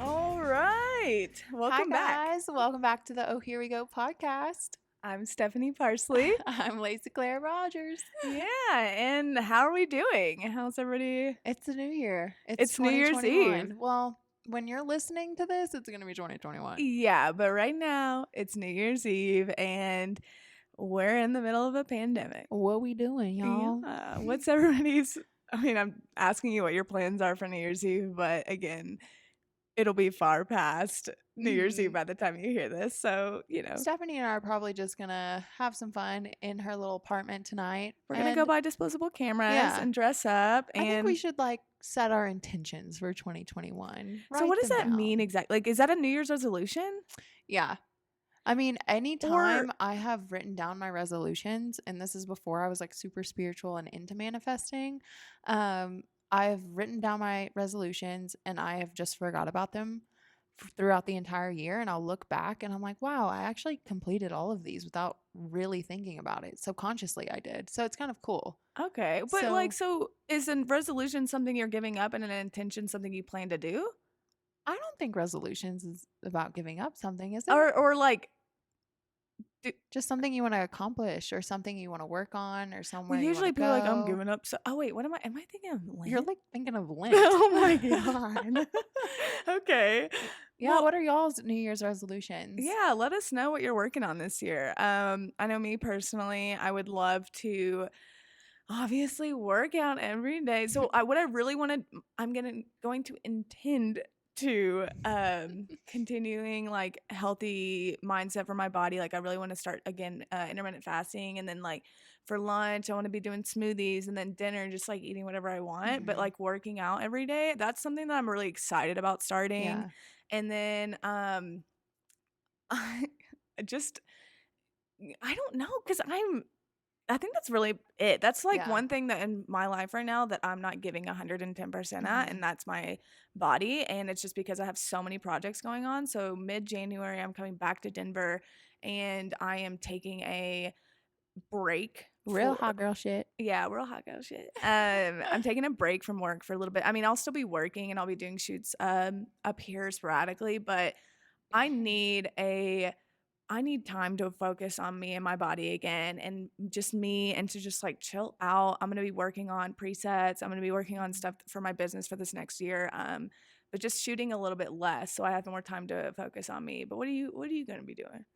All right. Welcome back. Hi, guys. Welcome back to the Oh Here We Go podcast. I'm Stephanie Parsley. I'm Lacey Claire Rogers. Yeah. And how are we doing? How's everybody? It's the new year. It's New Year's 2021. Eve. Well, when you're listening to this, it's going to be 2021. Yeah. But right now, it's New Year's Eve and we're in the middle of a pandemic. What we doing, y'all? Yeah. What's everybody's? I mean, I'm asking you what your plans are for New Year's Eve, but again, it'll be far past New Year's Eve by the time you hear this. So, Stephanie and I are probably just going to have some fun in her little apartment tonight. We're going to go buy disposable cameras and dress up. And I think we should set our intentions for 2021. So what does that mean exactly? Like, is that a New Year's resolution? Yeah. I mean, anytime I have written down my resolutions, and this is before I was super spiritual and into manifesting, I've written down my resolutions and I have just forgot about them throughout the entire year. And I'll look back and I'm like, wow, I actually completed all of these without really thinking about it. Subconsciously I did. So it's kind of cool. Okay. But so is a resolution something you're giving up and an intention something you plan to do? I don't think resolutions is about giving up something, is it? Or just something you want to accomplish or something you want to work on or somewhere. Usually people are like, I'm giving up. So, oh wait, what am I thinking of? Lent? You're thinking of Lent. Oh my God. Okay. Yeah. Well, what are y'all's New Year's resolutions? Yeah. Let us know what you're working on this year. I know me personally, I would love to obviously work out every day. So what I really want to, I'm going to intend to continuing healthy mindset for my body. I really want to start again intermittent fasting, and then for lunch I want to be doing smoothies, and then dinner just eating whatever I want, but working out every day. That's something that I'm really excited about starting. Yeah. And then I don't know, because I think that's really it. That's one thing that in my life right now that I'm not giving 110% at, and that's my body. And it's just because I have so many projects going on. So mid-January, I'm coming back to Denver and I am taking a break. Real hot girl shit. Yeah, real hot girl shit. I'm taking a break from work for a little bit. I mean, I'll still be working and I'll be doing shoots up here sporadically, but I need time to focus on me and my body again, and just me, and to just chill out. I'm going to be working on presets. I'm going to be working on stuff for my business for this next year. But just shooting a little bit less, so I have more time to focus on me. But what are you going to be doing?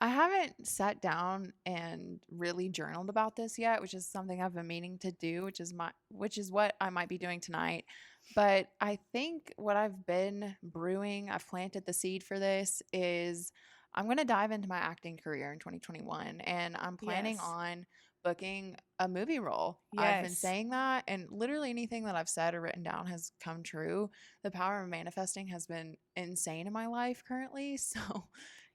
I haven't sat down and really journaled about this yet, which is something I've been meaning to do, which is what I might be doing tonight. But I think what I've been brewing, I've planted the seed for this, is I'm going to dive into my acting career in 2021, and I'm planning on booking a movie role. I've been saying that, and literally anything that I've said or written down has come true. The power of manifesting has been insane in my life currently, so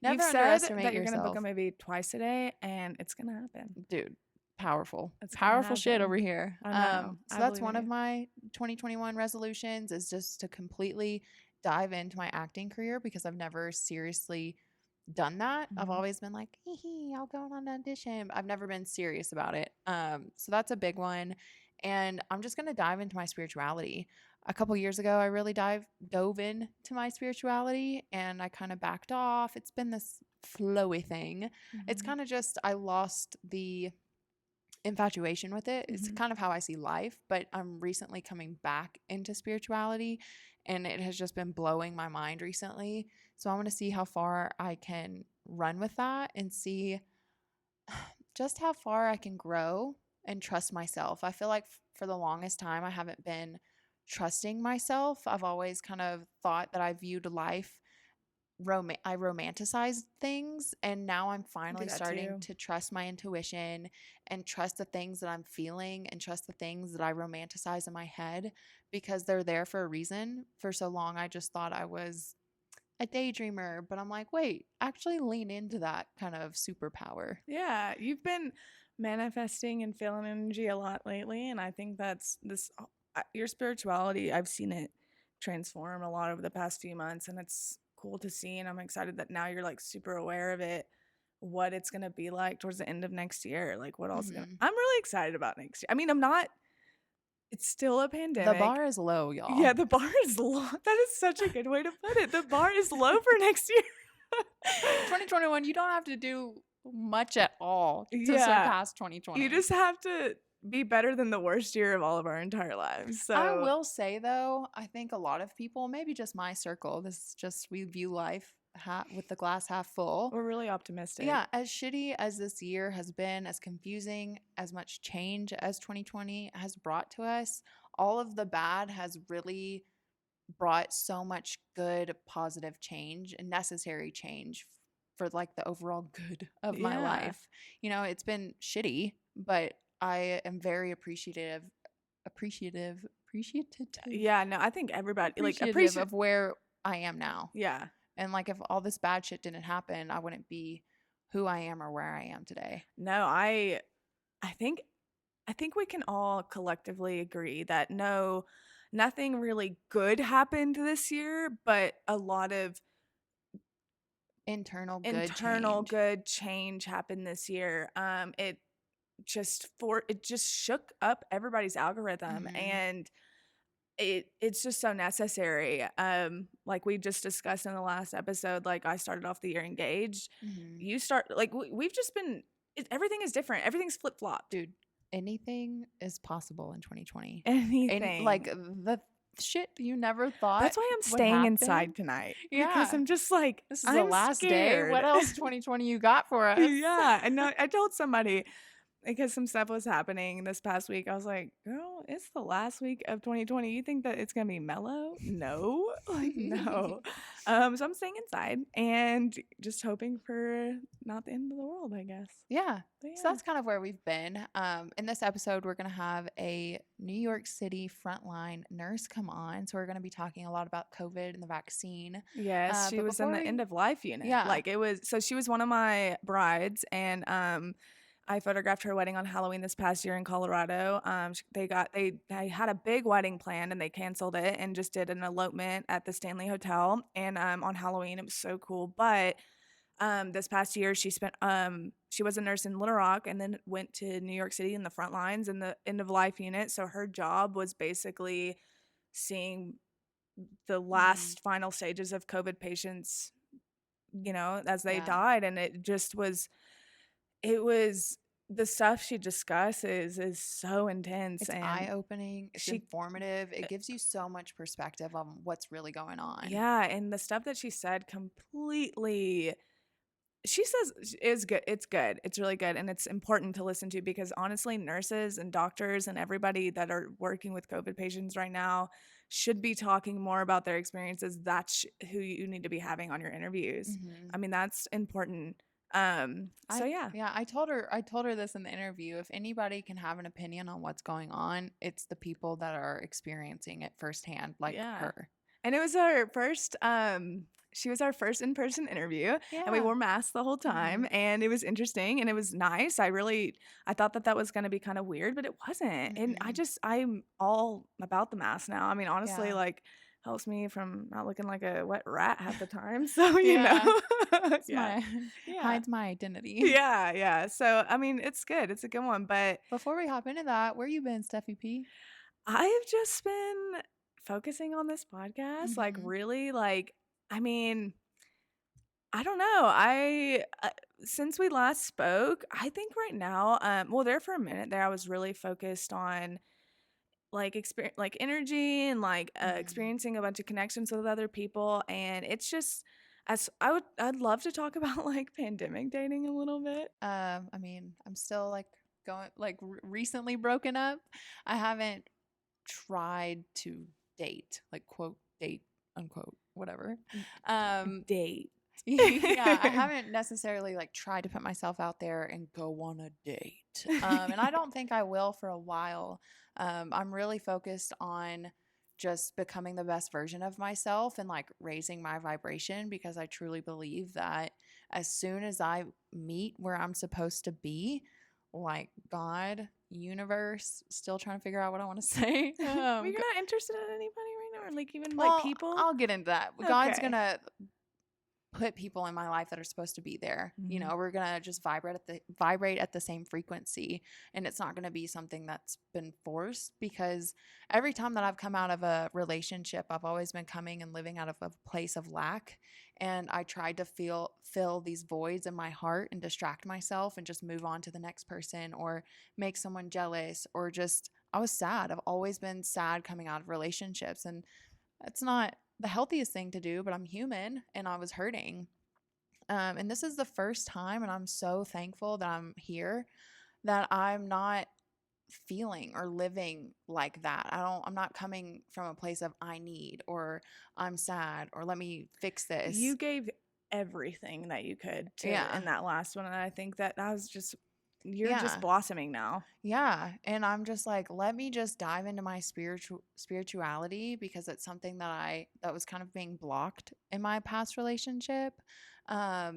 never underestimate that you're yourself. Going to book a movie twice a day, and it's going to happen. Dude, powerful. It's powerful shit over here. I know. So that's one of my 2021 resolutions, is just to completely dive into my acting career, because I've never seriously done that. I've always been like, I'll go on an audition. I've never been serious about it. So that's a big one. And I'm just going to dive into my spirituality. A couple years ago, I really dove into my spirituality, and I kind of backed off. It's been this flowy thing. It's kind of just, I lost the infatuation with it. It's kind of how I see life, but I'm recently coming back into spirituality, and it has just been blowing my mind recently. So I want to see how far I can run with that, and see just how far I can grow and trust myself. I feel like for the longest time, I haven't been trusting myself. I've always kind of thought that I viewed life, I romanticized things, and now I'm finally starting to trust my intuition and trust the things that I'm feeling, and trust the things that I romanticize in my head, because they're there for a reason. For so long, I just thought I was a daydreamer, but I'm like, wait, actually lean into that kind of superpower. Yeah, you've been manifesting and feeling energy a lot lately, and I think that's your spirituality. I've seen it transform a lot over the past few months, and it's cool to see, and I'm excited that now you're super aware of it, what it's going to be like towards the end of next year, what else I'm really excited about next year. I mean, I'm not It's still a The pandemic. bar is low, y'all. Yeah, the bar is low. That is such a good way to put it. The bar is low for next year. 2021, you don't have to do much at all to Yeah. surpass You 2020. just have to be better than the worst year of all of our entire lives. I So will say though, I think a lot of people, maybe just my circle, this is just we view life with the glass half full. we're really optimistic. Yeah, as shitty as this year has been, as confusing, as much change as 2020 has brought to us, all of the bad has really brought so much good, positive change and necessary change for like the overall good of my Yeah. life. You know, it's been shitty, but I am very appreciative, Yeah, no, I think everybody like appreciative appreciate. of where I am now. Yeah. And like if all this bad shit didn't happen, I wouldn't be who I am or where I am today. No, I think we can all collectively agree that no, nothing really good happened this year, but a lot of Internal good internal change. good change happened this year. It just shook up everybody's algorithm, and it's just so necessary. Like we just discussed in the last episode, like I started off the year engaged. You start like we've just been. Everything is different. Everything's flip flopped. Dude, anything is possible in 2020. Anything. And like the shit you never thought. That's why I'm would staying happen. inside tonight. Yeah. Because I'm just like, This is I'm the last scared. day. What else 2020 you got for us? Yeah. And I told somebody, because some stuff was happening this past week. I was like, girl, it's the last week of 2020. You think that it's going to be mellow? No. Like, no. So I'm staying inside and just hoping for not the end of the world, I guess. Yeah. But So that's kind of where we've been. In this episode, we're going to have a New York City frontline nurse come on. So we're going to be talking a lot about COVID and the vaccine. Yes, she but was in the end of life unit. Yeah. Like it was, so she was one of my brides, and I photographed her wedding on Halloween this past year in Colorado. They had a big wedding planned and they canceled it and just did an elopement at the Stanley Hotel. And on Halloween, it was so cool. But this past year, she was a nurse in Little Rock and then went to New York City in the front lines in the end of life unit. So her job was basically seeing the last final stages of COVID patients, you know, as they died. And it just was. It was the stuff she discusses is so intense. It's and eye-opening. It's informative. It gives you so much perspective on what's really going on. Yeah, and the stuff that she said completely. She says is good. It's good. It's really good, and it's important to listen to because honestly, nurses and doctors and everybody that are working with COVID patients right now should be talking more about their experiences. That's who you need to be having on your interviews. I mean, that's important. I told her this in the interview. If anybody can have an opinion on what's going on, it's the people that are experiencing it firsthand, like her. And it was our first she was our first in-person interview, and we wore masks the whole time, and it was interesting and it was nice. I thought that was going to be kind of weird, but it wasn't. And I'm all about the mask now. I mean, honestly, like helps me from not looking like a wet rat half the time. So, you know, hides my identity. Yeah. So, I mean, it's good. It's a good one. But before we hop into that, where you been, Steffi P? I've just been focusing on this podcast. Like, really, like, I mean, I don't know. Since we last spoke, I think right now, well, there for a minute there, I was really focused on like experience, like energy and like experiencing a bunch of connections with other people. And it's just, I'd love to talk about like pandemic dating a little bit. I mean, I'm still like recently broken up. I haven't tried to date, like quote date unquote, whatever. Date. Yeah, I haven't necessarily like tried to put myself out there and go on a date. And I don't think I will for a while. I'm really focused on just becoming the best version of myself and like raising my vibration, because I truly believe that as soon as I meet where I'm supposed to be, like God, universe, still trying to figure out what I want to say. You're not interested in anybody right now, or like even like people? I'll get into that. God's gonna put people in my life that are supposed to be there. You Mhm. know, we're gonna just vibrate at the same frequency, and it's not gonna be something that's been forced. Because every time that I've come out of a relationship, I've always been coming and living out of a place of lack, and I tried to fill these voids in my heart and distract myself and just move on to the next person or make someone jealous, or just I was sad. I've always been sad coming out of relationships, and it's not the healthiest thing to do, but I'm human and I was hurting. And this is the first time, and I'm so thankful that I'm here, that I'm not feeling or living like that. I'm not coming from a place of I need, or I'm sad, or let me fix You this. gave everything that you could to Yeah. in that last one, and I think that that was just you're just Yeah. blossoming now. Yeah, and I'm just like, let me just dive into my spirituality, because it's something that was kind of being blocked in my past relationship. But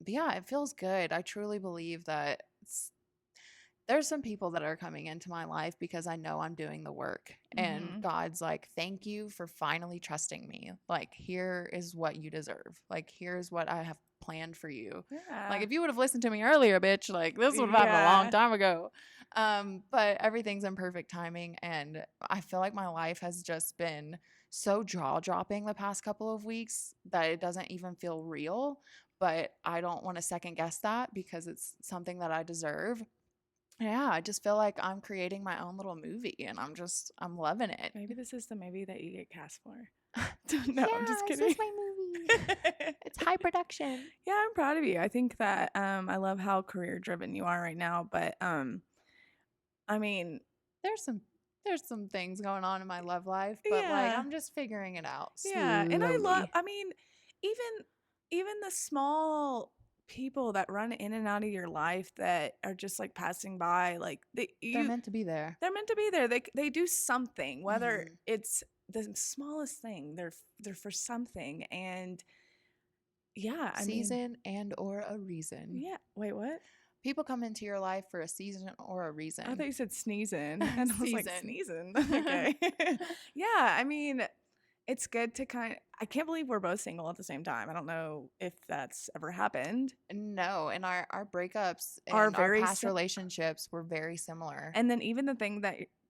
yeah, it feels good. I truly believe that there's some people that are coming into my life because I know I'm doing the work, and Mhm. God's like, thank you for finally trusting me. Like, here is what you deserve. Like, here's what I have planned for you. Like, Yeah. if you would have listened to me earlier, bitch, like this would have happened a long Yeah. time ago. But everything's in perfect timing, and I feel like my life has just been so jaw dropping the past couple of weeks that it doesn't even feel real. But I don't want to second guess that, because it's something that I deserve. Yeah, I just feel like I'm creating my own little movie, and I'm loving it. Maybe this is the movie that you get cast for. No, I'm just Yeah, this kidding. is my movie. It's high production. Yeah, I'm proud of you. I think that I love how career driven you are right now, but I mean, There's some there's some things going on in my love life, but like yeah. I'm just figuring it out Yeah, and slowly. I mean, even even the small people that run in and out of your life that are just like passing by, like They're meant to be there. they're meant to be there. They do something, whether Mhm. it's the smallest thing. They're for something, and yeah, I mean, Season and or a reason. yeah. Wait, what? People come into your life for a season or a I thought reason. you said sneezing, and I was like, Season. sneezing. Okay. Yeah, I mean, it's good to I can't believe we're both single at the same time. I don't know if that's ever happened. No, and our breakups Are and our very past relationships were very similar. and then even the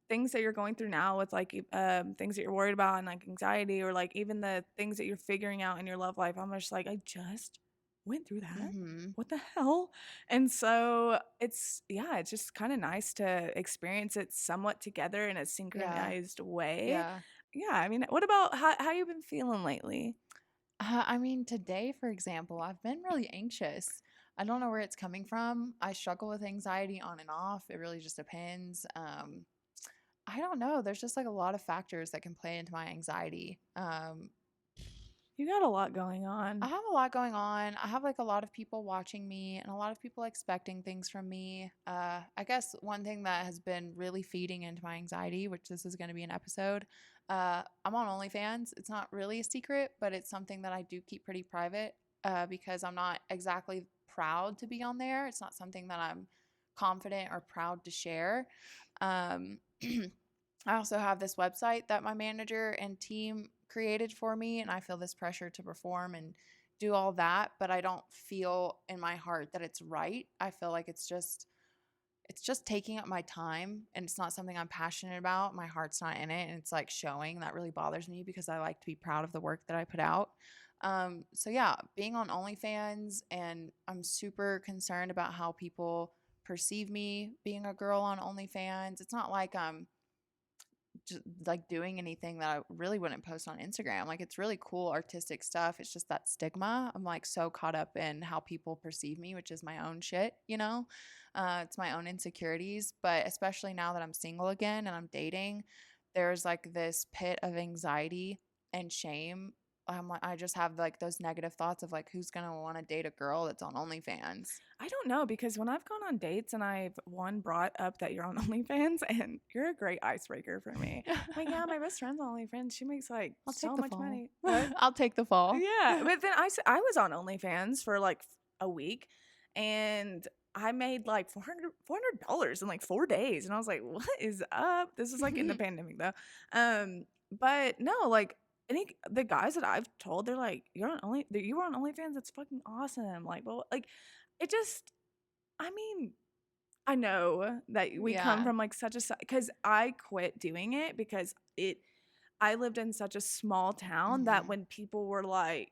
things that you're going through now with like things that you're worried about and like anxiety or like even the things that you're figuring out in your love life, I'm just like, I just went through that. Mhm. What the hell? And so it's yeah, it's just kind of nice to experience it somewhat together in a Yeah. synchronized way. Yeah. Yeah, I mean, what about how you been feeling lately? I mean, today, for example, I've been really anxious. I don't know where it's coming from. I struggle with anxiety on and off. It really just depends. I don't know. There's just like a lot of factors that can play into my anxiety. You got a lot going I on. have a lot going on. I have like a lot of people watching me and a lot of people expecting things from me. I guess one thing that has been really feeding into my anxiety, which this is going to be an episode, I'm on OnlyFans. It's not really a secret, but it's something that I do keep pretty private, because I'm not exactly proud to be on there. It's not something that I'm confident or proud to share. Um, I also have this website that my manager and team created for me, and I feel this pressure to perform and do all that, but I don't feel in my heart that it's right. I feel like it's just taking up my time, and it's not something I'm passionate about. My heart's not in it, and it's like showing. That really bothers me because I like to be proud of the work that I put out. So yeah, being on OnlyFans, and I'm super concerned about how people perceive me being a girl on OnlyFans. It's not like I'm just like doing anything that I really wouldn't post on Instagram. Like, it's really cool artistic stuff. It's just that stigma. I'm like so caught up in how people perceive me, which is my own shit, you know? It's my own insecurities. But especially now that I'm single again and I'm dating, there's like this pit of anxiety and shame. I'm like, I just have like those negative thoughts of like, who's gonna want to date a girl that's on OnlyFans? I don't know because when I've gone on dates and I've brought up that you're on OnlyFans and you're a great icebreaker for me. Like, yeah, my best friend's on OnlyFans. She makes like I'll take so the much fall. money. What? I'll take the fall. Yeah, but then I was on OnlyFans for like a week and I made like $400 in like 4 days. And I was like, what is up? This is like in the pandemic though. But no, like the guys that I've told, they're like, you were on OnlyFans, that's fucking awesome. Like, well, like, it just, I mean, I know that we come Yeah. from like such a, because I quit doing it because I lived in such a small town that Mhm. when people were like,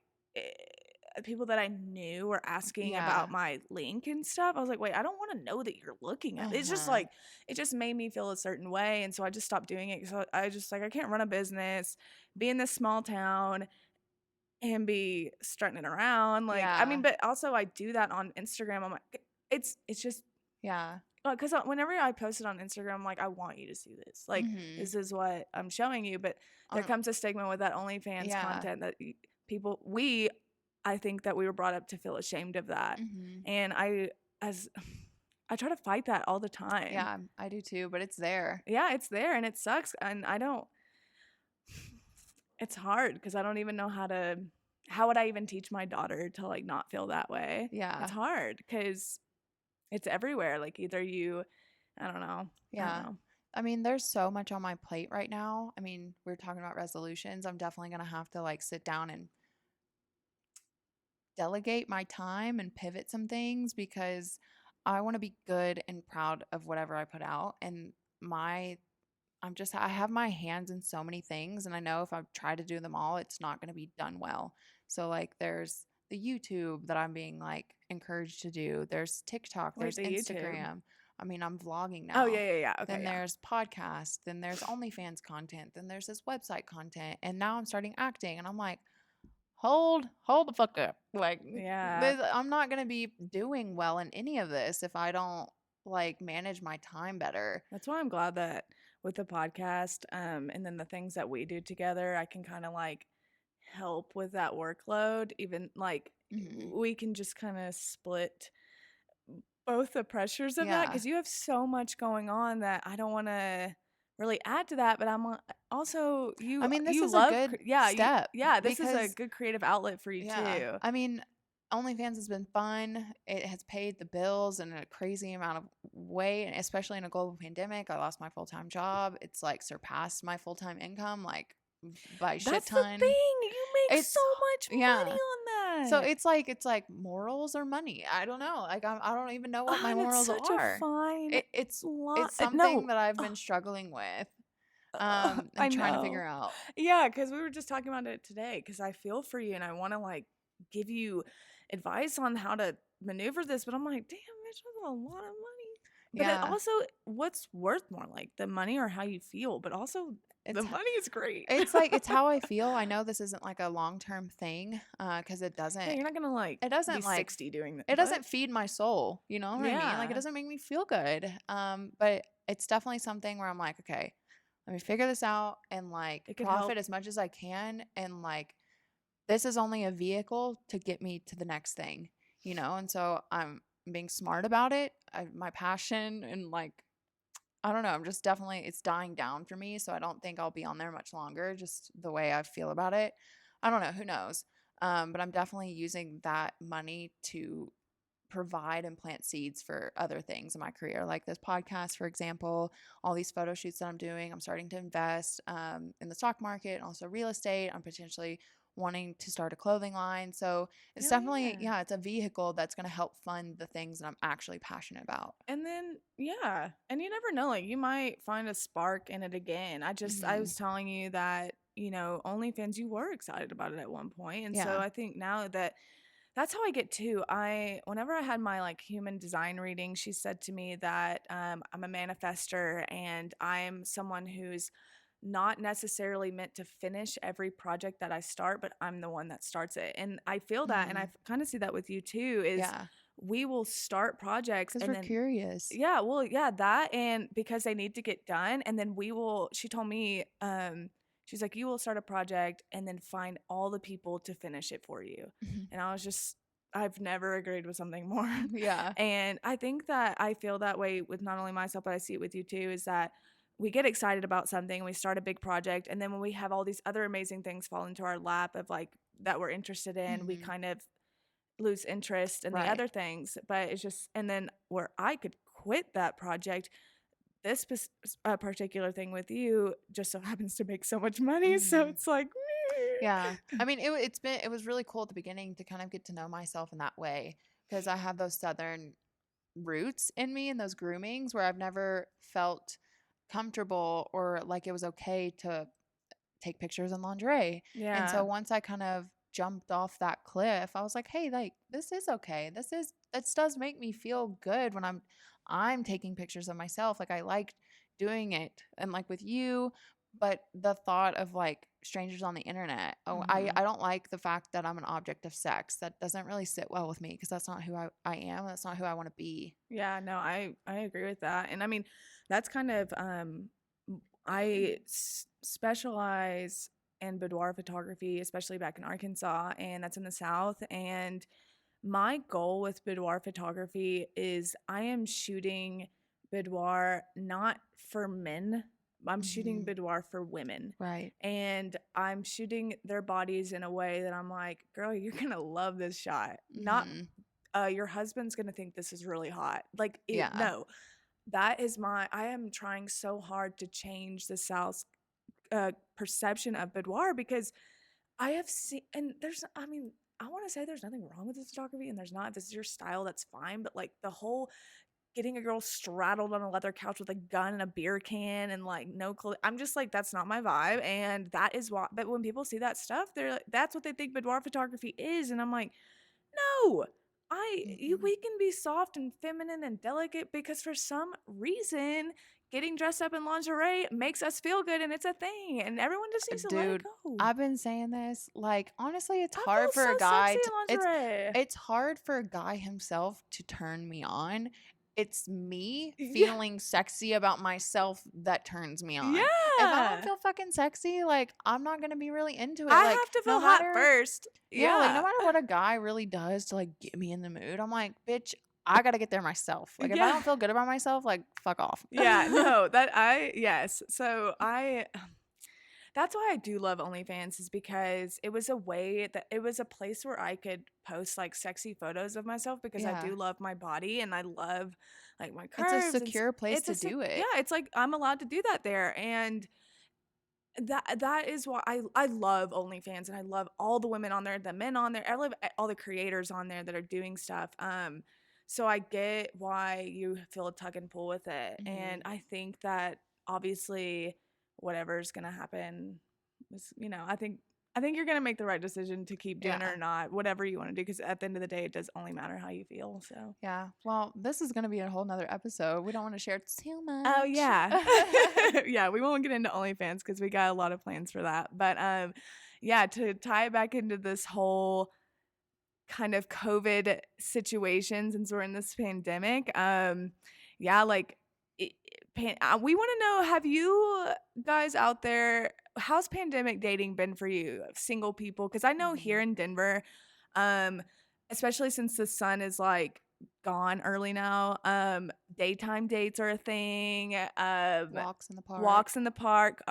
people that I knew were asking Yeah. about my link and stuff, I was like, wait, I don't want to know that you're looking at it. It's just Uh-huh. like, it just made me feel a certain way. And so I just stopped doing it. So I just like, I can't run a business, be in this small town and be strutting it around. Like, I mean, Yeah. but also I do that on Instagram. I'm like, it's just, Yeah. because whenever I post it on Instagram, I'm like, I want you to see this. Like, Mhm. this is what I'm showing you. But there Um, comes a stigma with that OnlyFans yeah. content that people, I think that we were brought up to feel ashamed of that. Mhm. And as I try to fight that all the time. Yeah, I do too, but it's there. Yeah, it's there and it sucks. And I don't, it's hard because I don't even know how would I even teach my daughter to like not feel that way? It's Yeah. hard because it's everywhere. Like either I don't know. I don't Yeah. know. I mean, there's so much on my plate right now. I mean, we're talking about resolutions. I'm definitely going to have to like sit down and delegate my time and pivot some things because I want to be good and proud of whatever I put out. And my, I have my hands in so many things. And I know if I try to do them all, it's not going to be done well. So, like, there's the YouTube that I'm being like encouraged to do, there's TikTok, Like there's the YouTube. Instagram. I mean, I'm vlogging Oh, now. yeah, yeah, yeah. Okay, Then yeah. there's podcasts, then there's OnlyFans content, then there's this website content, and now I'm starting acting, and I'm like, hold the fuck up. Like, Yeah. I'm not going to be doing well in any of this if I don't like manage my time better. That's why I'm glad that with the podcast, and then the things that we do together, I can kind of like help with that workload. Even like Hmm. we can just kind of split both the pressures of that Yeah. because you have so much going on that I don't want to really add to that. But also I mean, this you is a love, good yeah, step this is a because, good creative outlet for you yeah, too. I mean, OnlyFans has been fun. It has paid the bills in a crazy amount of way, and especially in a global pandemic. I lost my full time job. It's like surpassed my full time income, like by shit That's the ton. thing. You make so It's much money yeah. on So that. it's like morals or money. I don't know. Like I don't even know what my And it's morals such a are. fine It, it's line. it's something No, that I've been struggling with, I and trying to figure know. out. Yeah, because we were just talking about it today. Because I feel for you, and I want to like give you advice on how to maneuver this. But I'm like, damn, bitch, that's a lot of money. But it Yeah, also, what's worth more, like the money or how you feel? But also, the it's money is great. it's like it's how I feel. I know this isn't like a long term thing, because Yeah, you're not gonna like it be doesn't like 60 doing that, it but doesn't feed my soul. You know what I mean? Like it yeah, doesn't make me feel good. But it's definitely something where I'm like, okay, let me figure this out and like it could help. profit as much as I can, and like this is only a vehicle to get me to the next thing, you know? And so I'm being smart about it. My passion and like, I don't know, I'm just definitely, it's dying down for me. So I don't think I'll be on there much longer, just the way I feel about it. I don't know, who knows? But I'm definitely using that money to provide and plant seeds for other things in my career, like this podcast, for example, all these photo shoots that I'm doing. I'm starting to invest in the stock market and also real estate. I'm potentially wanting to start a clothing line. So it's Hell definitely, yeah. yeah, it's a vehicle that's going to help fund the things that I'm actually passionate about. And then yeah, and you never know, like you might find a spark in it again. I Hmm. was telling you that, OnlyFans, you were excited about it at one point. And so Yeah. I think now that that's how I get too. Whenever I had my like human design reading, she said to me that I'm a manifester and I'm someone who's not necessarily meant to finish every project that I start, but I'm the one that starts it. And I feel that, and I Hmm. kind of see that with you too, is Yeah. we will start projects Because and we're then curious. yeah, well, yeah, that and because they need to get done, and then she told me, she's like, you will start a project and then find all the people to finish it for you. Mhm. And I've never agreed with something more. Yeah. And I think that I feel that way with not only myself, but I see it with you too, is that we get excited about something, we start a big project, and then when we have all these other amazing things fall into our lap of like that we're interested in, we Hmm. kind of lose interest in the Right. other things. But it's just, and then where I could quit that project, particular thing with you just so happens to make so much money. So Hmm. it's like, Yeah. I mean, it was really cool at the beginning to kind of get to know myself in that way because I have those Southern roots in me and those groomings where I've never felt comfortable or like it was okay to take pictures in lingerie. And Yeah. so once I kind of jumped off that cliff, I was like, hey, like this is okay. This does make me feel good when I'm taking pictures of myself. Like I like doing it and like with you, but the thought of like strangers on the internet, oh, Mhm. I don't like the fact that I'm an object of sex. That doesn't really sit well with me because that's not who I am. That's not who I want to be. Yeah, no, I agree with that. And I mean, that's kind of specialize in boudoir photography, especially back in Arkansas, and that's in the South. And my goal with boudoir photography is I am shooting boudoir not for men. I'm shooting Hmm. boudoir for women. Right. And I'm shooting their bodies in a way that I'm like, girl, you're gonna love this shot. Not Hmm. your husband's gonna think this is really hot. Like Yeah. no, that is I am trying so hard to change the South's perception of boudoir because I have seen, and I mean, I want to say there's nothing wrong with this photography, and there's not. If this is your style, that's fine. But like the whole getting a girl straddled on a leather couch with a gun and a beer can and like no clothes, I'm just like, that's not my vibe. And that is why, but when people see that stuff, they're like, that's what they think boudoir photography is. And I'm like, no, Hmm. we can be soft and feminine and delicate because for some reason getting dressed up in lingerie makes us feel good and it's a thing and everyone just needs to let it Dude, go. I've been saying this. Like, honestly, it's I hard feel for a so guy sexy to in lingerie. it's hard for a guy himself to turn me on. It's me Yeah. feeling sexy about myself that turns me on. If I don't Yeah. feel fucking sexy, like I'm not gonna be really into it. I Like have to no feel hot matter first. yeah, like no Yeah. matter what a guy really does to like get me in the mood, I'm like, bitch, I gotta get there myself. Like if I Yeah. don't feel good about myself, like fuck off. Yeah. No, yes. So that's why I do love OnlyFans is because it was a way that it was a place where I could post like sexy photos of myself because I Yeah. do love my body and I love like my It's a curves and secure place to do yeah, it. it's like I'm allowed to do that there and that is why I love OnlyFans and I love all the women on there, the men on there, I love all the creators on there that are doing stuff. So I get why you feel a tug and pull with it. And Mhm. I think that obviously whatever's gonna happen is, I think you're gonna make the right decision to keep doing it Yeah. or not, whatever you want to do, because at the end of the day, it does only matter how you feel. So Yeah. Well, this is going to be a whole nother episode. We don't want to share too oh much. yeah. Yeah, we won't get into OnlyFans because we got a lot of plans for that. But yeah, to tie it back into this whole kind of COVID situation since we're in this pandemic, yeah, like we want to know, have you guys out there, how's pandemic dating been for you, single people? Because I know here Mhm. in Denver, um, especially since the sun is like gone early now, daytime dates are a thing. Walks in the park. Walks in the park,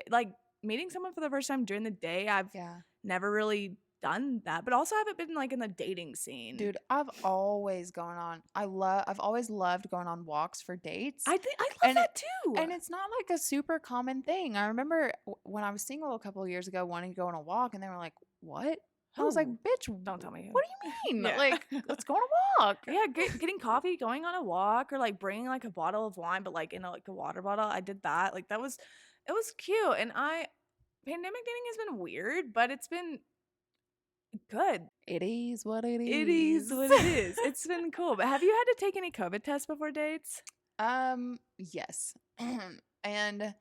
like meeting someone for the first time during the day. I've Yeah. never really done that, but also haven't been like in the dating scene. Dude, I've always loved going on walks for dates. I think I love And that too. and it's not like a super common thing. I remember when I was single a couple of years ago wanting to go on a walk and they were like, "What?" I was like, Who? "Bitch, Don't tell me what who. do you mean? Yeah. Like, let's go on a walk." Yeah, getting coffee, going on a walk, or like bringing like a bottle of wine, but like in like a water bottle. I did that. Like that was, it was cute. And pandemic dating has been weird, but it's been good. It is what it It is is. what it is. It's been cool. But have you had to take any COVID tests before dates? Yes. And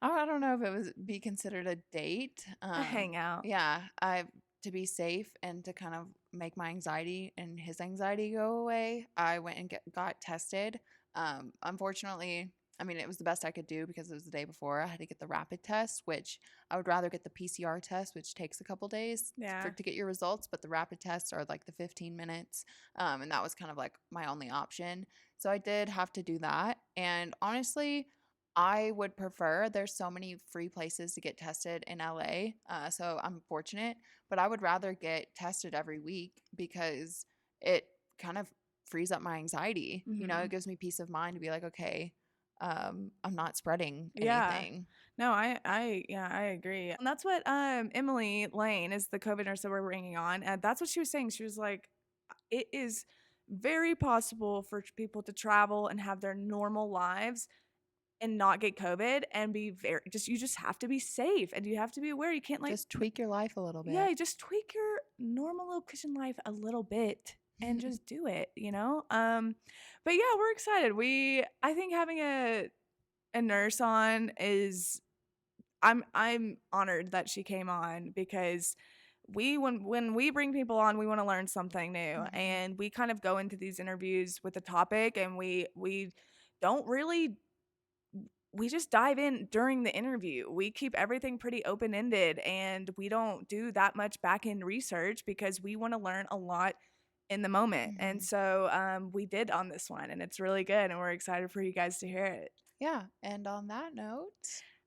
I don't know if it was be considered a date. A hangout. Yeah, I to be safe and to kind of make my anxiety and his anxiety go away, I went and got tested. Unfortunately, I mean, it was the best I could do because it was the day before. I had to get the rapid test, which I would rather get the PCR test, which takes a couple days Yeah. to get your results, but the rapid tests are like the 15 minutes. And that was kind of like my only option. So I did have to do that. And honestly, I would prefer, there's so many free places to get tested in LA. So I'm fortunate, but I would rather get tested every week because it kind of frees up my anxiety. You know, Hmm. it gives me peace of mind to be like, okay, I'm not spreading Yeah. anything. No, I agree. And that's what Emily Lane is the COVID nurse that we're bringing on, and that's what she was saying. She was like, it is very possible for people to travel and have their normal lives and not get COVID and be you just have to be safe and you have to be aware. You can't Just tweak your life a little bit. yeah, you just tweak your normal location life a little bit and just do it, you know? But yeah, we're excited. I think having a nurse on is I'm honored that she came on because when we bring people on, we want to learn something new, and we kind of go into these interviews with a topic, and we don't really we just dive in during the interview. We keep everything pretty open-ended, and we don't do that much back-end research because we want to learn a lot in the moment. And so we did on this one, and it's really good, and we're excited for you guys to hear it. Yeah, and on that note,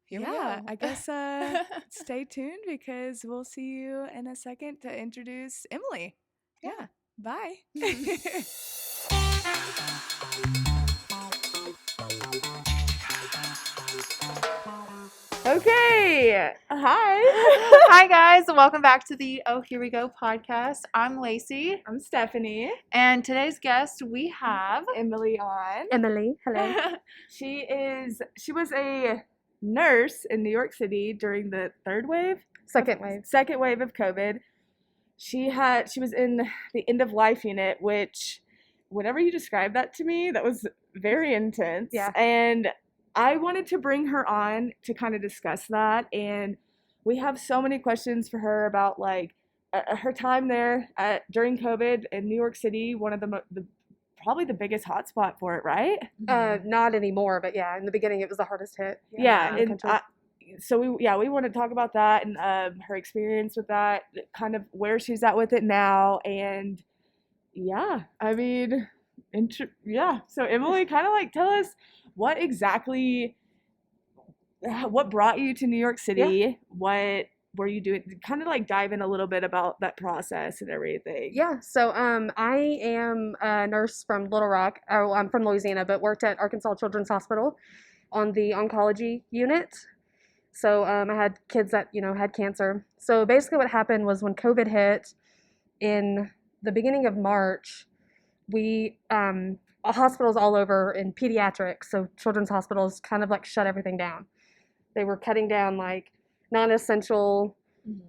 here we go. I guess stay tuned because we'll see you in a second to introduce Emily. Yeah. Bye. Okay. Hi. Hi, guys. Welcome back to the Oh, Here We Go podcast. I'm Lacey. I'm Stephanie. And today's guest, we have Emily on. Emily, hello. She was a nurse in New York City during the second wave of COVID. She was in the end of life unit, which whenever you described that to me, that was very intense. Yeah. And I wanted to bring her on to kind of discuss that, and we have so many questions for her about like her time there during COVID in New York City, one of probably the biggest hotspot for it, right? Not anymore, but yeah, in the beginning it was the hardest hit. Yeah, and so we want to talk about that and her experience with that, kind of where she's at with it now, and yeah, I mean, So Emily, kind of like tell us what brought you to New York City? Yeah. What were you doing? Kind of like dive in a little bit about that process and everything. Yeah, so I am a nurse from Little Rock. Oh, I'm from Louisiana, but worked at Arkansas Children's Hospital on the oncology unit. So I had kids that, had cancer. So basically what happened was when COVID hit in the beginning of March, we hospitals all over in pediatrics, so children's hospitals kind of like shut everything down. They were cutting down like non-essential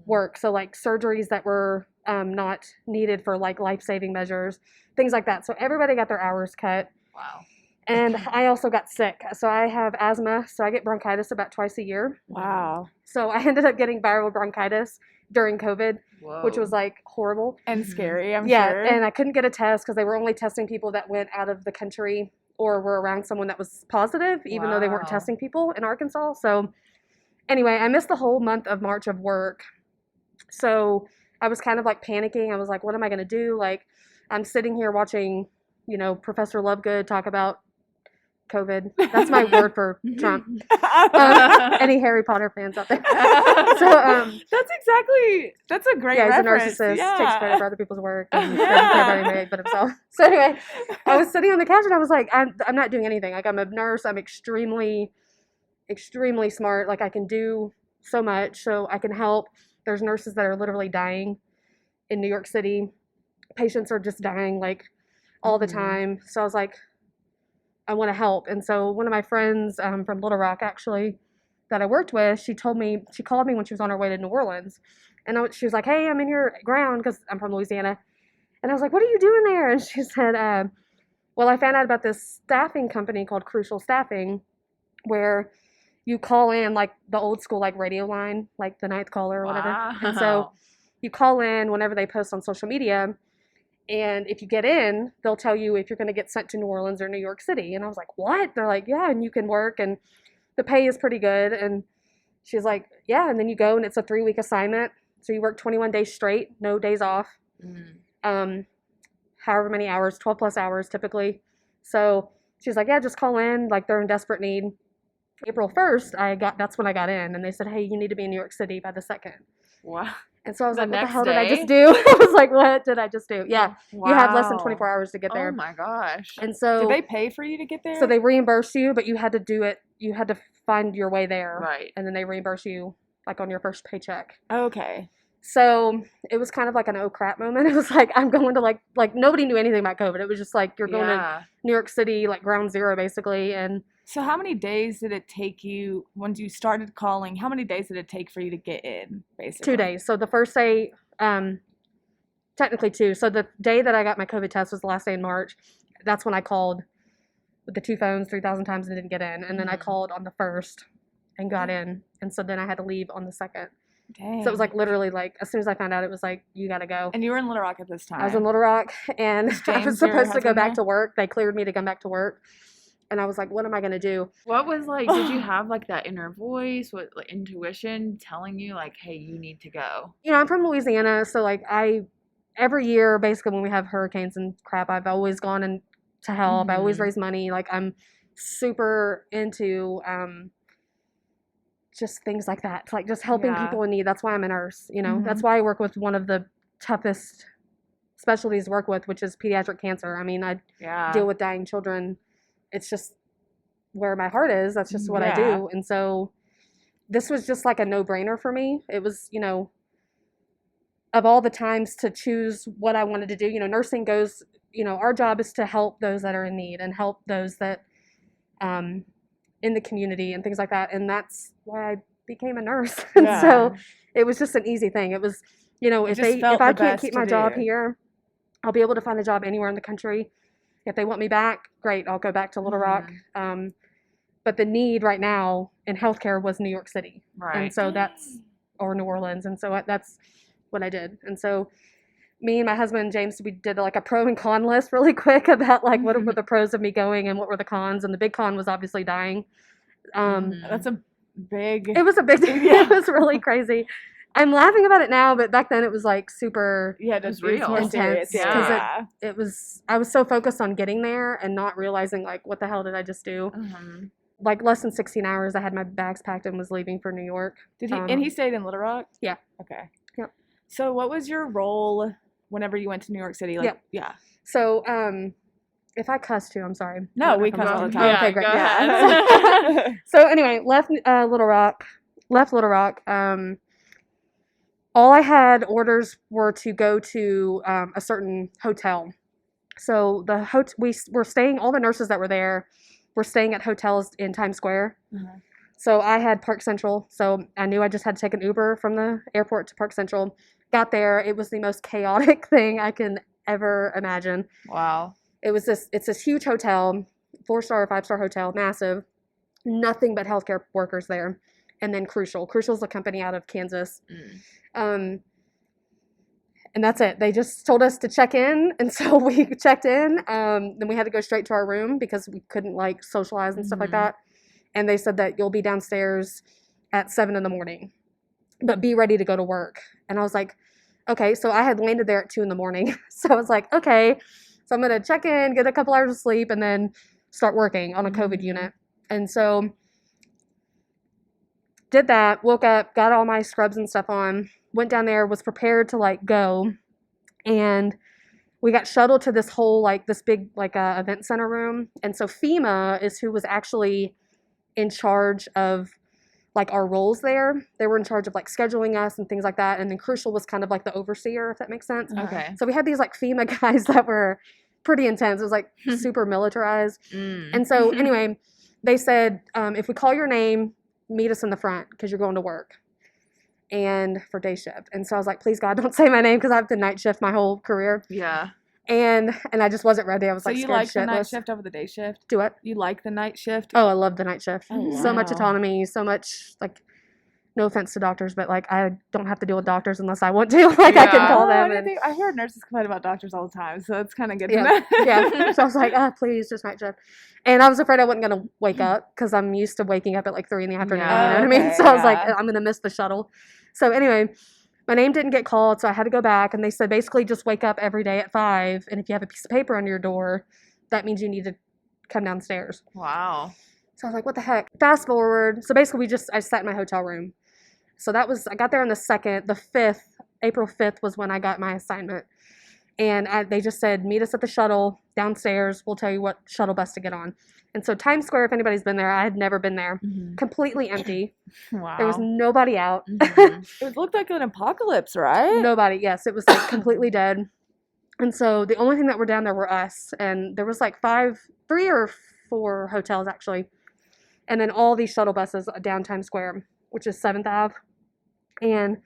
work, so like surgeries that were not needed for like life-saving measures, things like that. So everybody got their hours cut. Wow. And I also got sick. So I have asthma, so I get bronchitis about twice a year. Wow. So I ended up getting viral bronchitis during COVID, which was like horrible. And scary, I'm yeah, sure. And I couldn't get a test because they were only testing people that went out of the country or were around someone that was positive, even though they weren't testing people in Arkansas. So anyway, I missed the whole month of March of work. So I was kind of like panicking. I was like, what am I going to do? Like, I'm sitting here watching, Professor Lovegood talk about COVID. That's my word for Trump. Any Harry Potter fans out there? That's a great reference. He's a narcissist, takes credit for other people's work, and doesn't care about anybody but himself. So anyway, I was sitting on the couch and I was like, I'm not doing anything. Like, I'm a nurse. I'm extremely, extremely smart. Like, I can do so much, so I can help. There's nurses that are literally dying in New York City. Patients are just dying like all the time. So I was like, I want to help. And so one of my friends from Little Rock, actually, that I worked with, she called me when she was on her way to New Orleans. And she was like, hey, I'm in your ground, because I'm from Louisiana. And I was like, what are you doing there? And she said, well, I found out about this staffing company called Crucial Staffing, where you call in like the old school like radio line, like the ninth caller or whatever. And so you call in whenever they post on social media. And if you get in, they'll tell you if you're going to get sent to New Orleans or New York City. And I was like, what? They're like, yeah, and you can work, and the pay is pretty good. And she's like, yeah, and then you go, and it's a 3-week assignment. So you work 21 days straight, no days off. However many hours, 12 plus hours typically. So she's like, yeah, just call in. Like, they're in desperate need. April 1st, that's when I got in. And they said, hey, you need to be in New York City by the 2nd. Wow. And so I was The like, what the next hell did I just day? do? I was like, what did I just do? Yeah. You have less than Wow. 24 hours to get there. Oh my gosh. And so Did they pay for you to get there? so they reimburse you, but you had to do it. You had to find your way there. Right. And then they reimburse you like on your first paycheck. Okay. So it was kind of like an oh crap moment. It was like, I'm going to like nobody knew anything about COVID. It was just like, you're going to Yeah. New York City, like ground zero basically. And So how many days did it take you once you started calling? How many days did it take for you to get in, basically? 2 days. So the first day, technically 2. So the day that I got my COVID test was the last day in March. That's when I called with the 2 phones 3,000 times and didn't get in. And then I Mhm. called on the 1st and got in. And so then I had to leave on the 2nd. Dang. So it was like literally like as soon as I found out, it was like, you got to go. And you were in Little Rock at this time. I was in Little Rock and Is I was James your supposed to go husband back there? to work. They cleared me to come back to work. And I was like, what am I going to do? What was like, did you have like that inner voice, what like intuition telling you like, hey, you need to go? You know, I'm from Louisiana. So like every year, basically when we have hurricanes and crap, I've always gone and to help. I always Mhm. raise money. Like I'm super into just things like that. Like just helping Yeah. people in need. That's why I'm a nurse. You know, Mhm. that's why I work with one of the toughest specialties to work with, which is pediatric cancer. I mean, I Yeah. deal with dying children. It's just where my heart is. That's just what I Yeah. do. And so this was just like a no-brainer for me. It was, you know, of all the times to choose what I wanted to do, you know, nursing goes, you know, our job is to help those that are in need and help those that in the community and things like that. And that's why I became a nurse. And Yeah. so it was just an easy thing. It was, you know, It if just felt I the can't best keep to my job do. here, I'll be able to find a job anywhere in the country. If they want me back, great, I'll go back to Little Rock. But the need right now in healthcare was New York City. Right. And so that's, or New Orleans. And so that's what I did. And so me and my husband, James, we did like a pro and con list really quick about like what were the pros of me going and what were the cons. And the big con was obviously dying. Mhm. That's a big. It was a big, Yeah. it was really crazy. I'm laughing about it now, but back then it was like super Yeah, It's it's real. more serious. Intense, 'cause Yeah. it was, I was so focused on getting there and not realizing like, what the hell did I just do? Mhm. Like less than 16 hours, I had my bags packed and was leaving for New York. Did he? And he stayed in Little Rock. Yeah. Okay. Yep. So, what was your role whenever you went to New York City? Like, Yep. yeah. So, if I cuss too, I'm sorry. I No, don't know we if I'm cuss all allowed the to. time. Okay, great. Go Yeah. ahead. So anyway, left Little Rock. All I had orders were to go to a certain hotel. So we were staying. All the nurses that were there were staying at hotels in Times Square. Mhm. So I had Park Central. So I knew I just had to take an Uber from the airport to Park Central. Got there. It was the most chaotic thing I can ever imagine. Wow. It's this huge hotel, 4-star or 5-star hotel, massive, nothing but healthcare workers there. And then Crucial's a company out of Kansas. Mm. And that's it. They just told us to check in. And so we checked in. Then we had to go straight to our room because we couldn't like socialize and stuff like Mhm. that. And they said that you'll be downstairs at 7 a.m, but be ready to go to work. And I was like, okay. So I had landed there at 2 a.m. So I was like, okay, so I'm going to check in, get a couple hours of sleep, and then start working on a COVID Mhm. unit. And so did that, woke up, got all my scrubs and stuff on, went down there, was prepared to like go. And we got shuttled to this whole, like this big, like event center room. And so FEMA is who was actually in charge of like our roles there. They were in charge of like scheduling us and things like that. And then Crucial was kind of like the overseer, if that makes sense. Okay. So we had these like FEMA guys that were pretty intense. It was like super militarized. Mm. And so anyway, they said, if we call your name, meet us in the front because you're going to work. And for day shift. And so I was like, please God, don't say my name because I've been night shift my whole career. Yeah. And I just wasn't ready. I was So like you scared like the night shitless. shift over the day shift? Do it. You like the night shift? Oh, I love the night shift. Oh, So much wow. autonomy, so much like, no offense to doctors, but like I don't have to deal with doctors unless I want to. Like I can Yeah. call Oh, I, them. didn't And, think, I hear nurses complain about doctors all the time, so it's kind of good to yeah, know. yeah. So I was like, please, just night shift. And I was afraid I wasn't gonna wake up because I'm used to waking up at like 3 p.m. You know Yeah. what I mean? Okay, So I was like, yeah. I'm gonna miss the shuttle. So anyway, my name didn't get called, so I had to go back. And they said basically just wake up every day at 5, and if you have a piece of paper under your door, that means you need to come downstairs. Wow. So I was like, what the heck? Fast forward. So basically I sat in my hotel room. So I got there on the 2nd. The 5th, April 5th was when I got my assignment. And they just said, meet us at the shuttle downstairs. We'll tell you what shuttle bus to get on. And so Times Square, if anybody's been there, I had never been there. Completely empty. Wow. There was nobody out. It looked like an apocalypse, right? Nobody. Yes, it was like completely dead. And so the only thing that were down there were us. And there was like 3 or 4 hotels actually. And then all these shuttle buses down Times Square, which is 7th Ave. And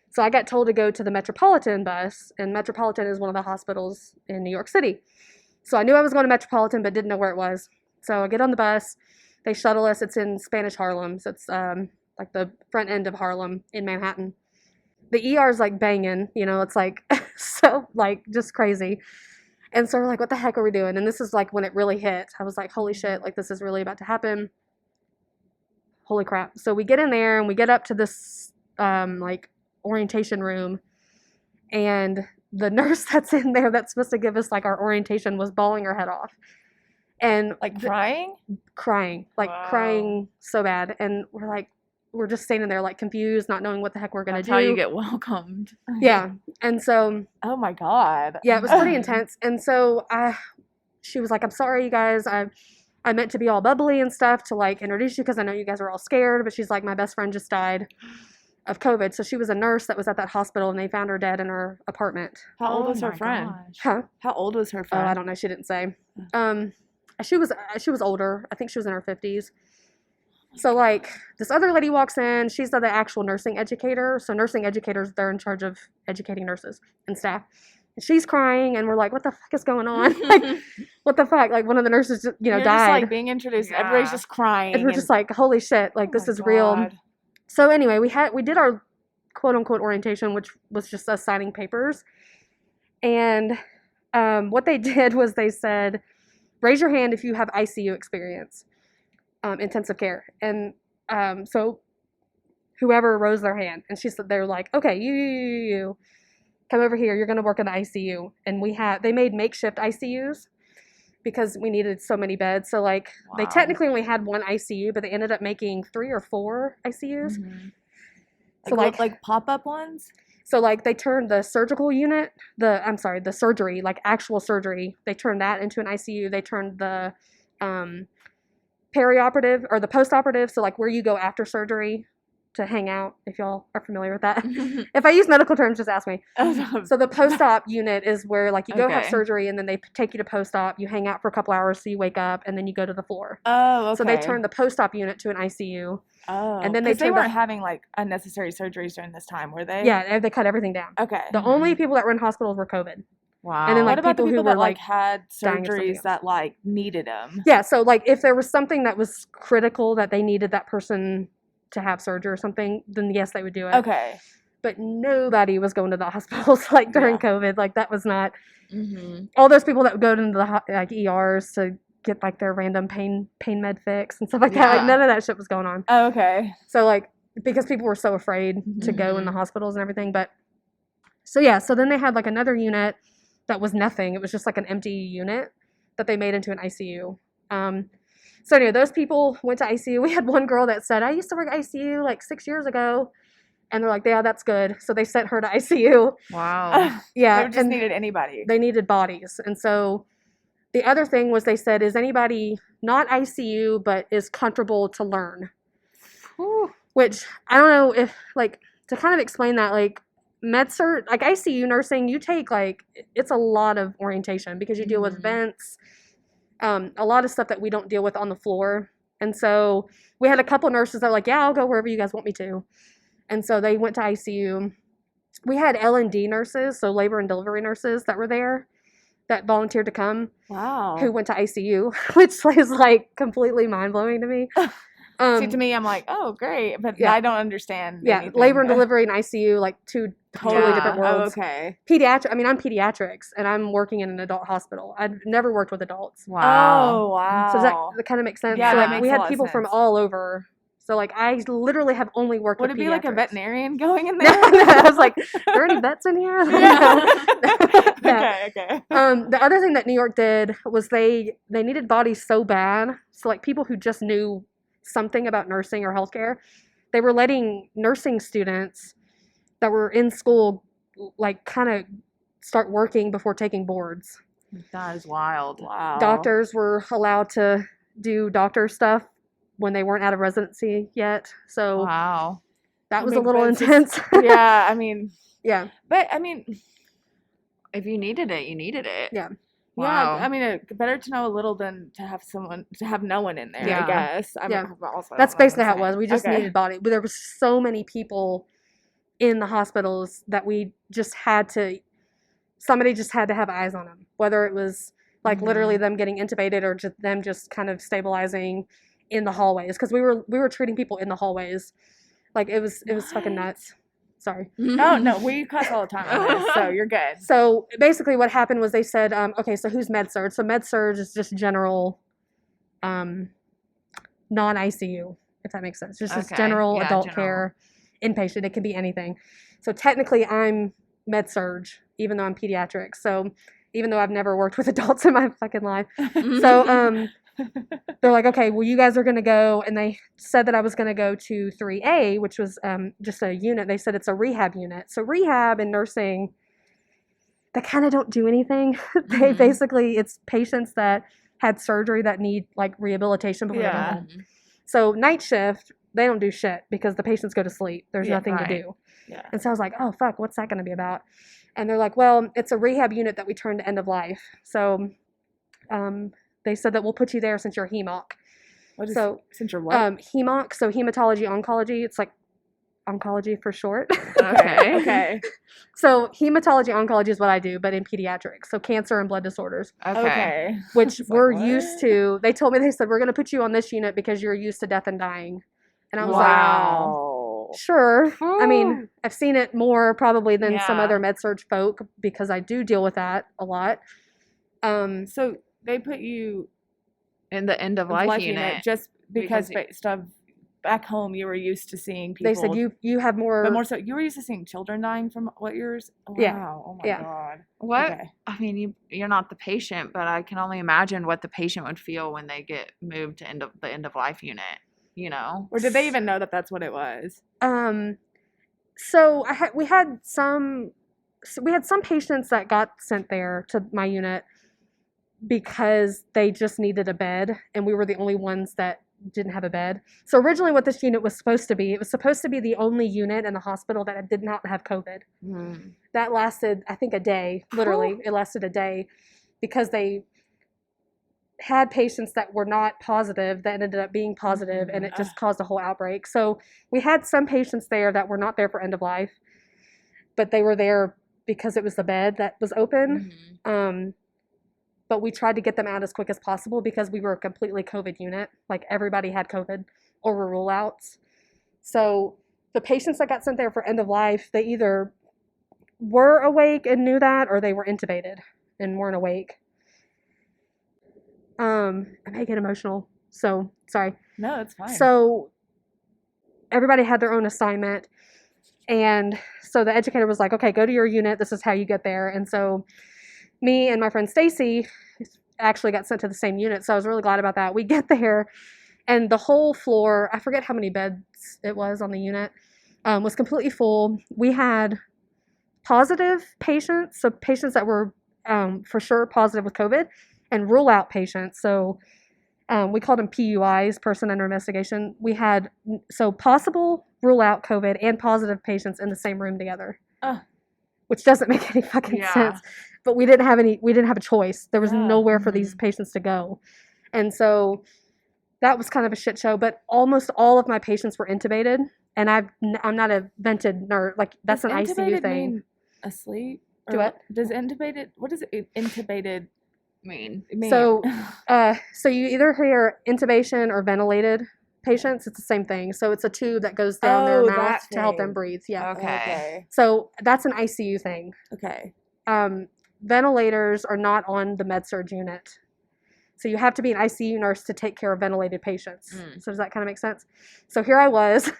so I got told to go to the Metropolitan bus, and Metropolitan is one of the hospitals in New York City. So I knew I was going to Metropolitan, but didn't know where it was. So I get on the bus. They shuttle us. It's in Spanish Harlem. So it's like the front end of Harlem in Manhattan. The ER is like banging, you know, it's like so like just crazy. And so we're like, what the heck are we doing? And this is like when it really hit. I was like, holy shit, like this is really about to happen. Holy crap. So we get in there and we get up to this like orientation room, and the nurse that's in there that's supposed to give us like our orientation was bawling her head off. And Like crying? Crying, like Wow. crying so bad. And we're just standing there like confused, not knowing what the heck we're going to That's do. how you get welcomed. Yeah. And so, Oh my God. yeah, it was pretty intense. And so she was like, I'm sorry, you guys. I meant to be all bubbly and stuff to like introduce you because I know you guys are all scared. But she's like, my best friend just died of COVID. So she was a nurse that was at that hospital, and they found her dead in her apartment. How old was her my friend? gosh. Huh? How old was her Oh, friend? I don't know. She didn't say. She was older. I think she was in her 50s. So like this other lady walks in. She's the actual nursing educator. So nursing educators, they're in charge of educating nurses and staff. And she's crying, and we're like, what the fuck is going on? Like, what the fuck? Like one of the nurses, just, You're died. just like being introduced. Yeah. Everybody's just crying. And we're just like, holy shit, like Oh this my is real. God. So anyway, we did our quote unquote orientation, which was just us signing papers. And what they did was they said, raise your hand if you have ICU experience, intensive care. And so whoever rose their hand, and they're like, okay, you come over here. You're going to work in the ICU. And they made makeshift ICUs because we needed so many beds. So like they Wow. technically only had one ICU, but they ended up making 3 or 4 ICUs. So like pop-up ones? So like they turned the surgical unit, the surgery, like actual surgery, they turned that into an ICU. They turned the perioperative or the postoperative, so like where you go after surgery to hang out, if y'all are familiar with that. If I use medical terms, just ask me. So the post-op unit is where like you go have Okay. surgery, and then they take you to post-op, you hang out for a couple hours so you wake up, and then you go to the floor. Oh, okay. So they turned the post-op unit to an ICU. Oh, and then they 'cause they turned the- weren't having like unnecessary surgeries during this time, were they? Yeah, they cut everything down. Okay. The only people that were in hospitals were COVID. Wow. And then, like, what about the people who people that were, like like, had dying of something surgeries else. that like needed them? Yeah, so like if there was something that was critical that they needed that person to have surgery or something, then yes, they would do it. Okay. But nobody was going to the hospitals like during Yeah. COVID. Like that was not Mm-hmm. all those people that would go into the like ERs to get like their random pain med fix and stuff like that. Like Yeah. none of that shit was going on. Oh, okay. So like because people were so afraid to go in the Mhm. hospitals and everything. But so yeah, so then they had like another unit that was nothing. It was just like an empty unit that they made into an ICU. So anyway, those people went to ICU. We had one girl that said, I used to work ICU like 6 years ago. And they're like, yeah, that's good. So they sent her to ICU. Wow. Yeah. They just and needed anybody. they needed bodies. And so the other thing was they said, is anybody not ICU but is comfortable to learn? Whew. Which I don't know if like to kind of explain that, like med-cert, like ICU nursing, you take like it's a lot of orientation because you deal with Mhm. vents, a lot of stuff that we don't deal with on the floor. And so we had a couple nurses that were like, yeah, I'll go wherever you guys want me to. And so they went to ICU. We had L&D nurses, so labor and delivery nurses that were there that volunteered to come, Wow. who went to ICU, which is like completely mind-blowing to me. See, to me, I'm like, oh, great, but yeah. I don't understand. Yeah, anything. labor and delivery and ICU, like two totally Yeah. different Oh, worlds. okay. I'm pediatrics, and I'm working in an adult hospital. I've never worked with adults. Wow. Oh, wow. So that kind of makes sense. Yeah, so that like makes we a had lot of people from sense. all over. So like I literally have only worked Would with it be like a pediatrics. veterinarian going in No, there? I was like, are there any vets in here? Yeah. No. Okay, okay. The other thing that New York did was they needed bodies so bad. So like people who just knew something about nursing or healthcare, they were letting nursing students that were in school like kind of start working before taking boards. That is wild. Wow. Doctors were allowed to do doctor stuff when they weren't out of residency yet. So Wow. that I was mean, a little but it's intense. Yeah, I mean, Yeah. but I mean, If you needed it, you needed it. Yeah. Wow. yeah, I mean, better to know a little than to have no one in there, Yeah. I guess. I mean, Yeah. also, I That's don't know basically what how I'm it was. saying. We just Okay. needed body. There was so many people in the hospitals that we just had to, somebody just had to have eyes on them, whether it was like literally them getting intubated or just them just kind of stabilizing in the hallways, because we were treating people in the hallways. Like it was fucking What? nuts. Sorry. Oh no, we cuss all the time on this, so you're good. So basically what happened was they said, okay, so who's med surg? So med surg is just general non-ICU, if that makes sense. Just Okay. general Yeah, adult general. care, inpatient. It can be anything. So technically I'm med surg, even though I'm pediatric. So even though I've never worked with adults in my fucking life. So they're like, okay, well, you guys are going to go. And they said that I was going to go to 3A, which was just a unit. They said it's a rehab unit. So rehab and nursing, they kind of don't do anything. They basically, it's patients that had surgery that need like rehabilitation before they go Yeah. home. So night shift, they don't do shit because the patients go to sleep. There's Yeah, nothing to right. do. Yeah. And so I was like, oh, fuck, what's that going to be about? And they're like, well, it's a rehab unit that we turned to end of life. So they said that we'll put you there since you're HEMOC. What is So since you're what? HEMOC, so hematology oncology. It's like oncology for short. Okay. Okay. So hematology oncology is what I do, but in pediatrics. So cancer and blood disorders, Okay. which It's like, we're what? used to. They told me, they said, we're going to put you on this unit because you're used to death and dying. And I was like, Wow. sure. I mean, I've seen it more probably than some Yeah. other med surg folk because I do deal with that a lot. So they put you In the end of in life unit. just because because you- based on back home you were used to seeing people. They said you have more. but more so you were used to seeing children dying from what years? Wow. Yeah. Oh my Yeah. god. What? Okay. I mean, you're not the patient, but I can only imagine what the patient would feel when they get moved to the end of life unit. You know. Or did they even know that that's what it was? So we had some patients that got sent there to my unit because they just needed a bed, and we were the only ones that didn't have a bed. So originally what this unit was supposed to be, it was supposed to be the only unit in the hospital that did not have COVID. That lasted, I think, a day. Literally, it lasted a day because they had patients that were not positive that ended up being positive, and it just caused a whole outbreak. So we had some patients there that were not there for end of life, but they were there because it was the bed that was open. But we tried to get them out as quick as possible because we were a completely COVID unit. Like everybody had COVID or were rule outs. So the patients that got sent there for end of life, they either were awake and knew that, or they were intubated and weren't awake. I may get emotional, so sorry. No, it's fine. So everybody had their own assignment, and so the educator was like, okay, go to your unit, this is how you get there. And so me and my friend Stacy actually got sent to the same unit, so I was really glad about that. We get there, and the whole floor, I forget how many beds it was on the unit, was completely full. We had positive patients, so patients that were for sure positive with COVID, and rule out patients. So we called them PUIs, person under investigation. We had so possible, rule out COVID, and positive patients in the same room together, which doesn't make any fucking sense. But we didn't have a choice. There was nowhere for these patients to go. And so that was kind of a shit show, but almost all of my patients were intubated, and I'm not a vented nurse. Like that's does an ICU intubated thing. mean asleep? Do what? Does intubated, what does intubated mean? So you either hear intubation or ventilated patients. It's the same thing. So it's a tube that goes down their mouth that to help them thing. breathe. Yeah. Okay. So that's an ICU thing. Okay. Ventilators are not on the med-surg unit. So you have to be an ICU nurse to take care of ventilated patients. So does that kind of make sense? So here I was,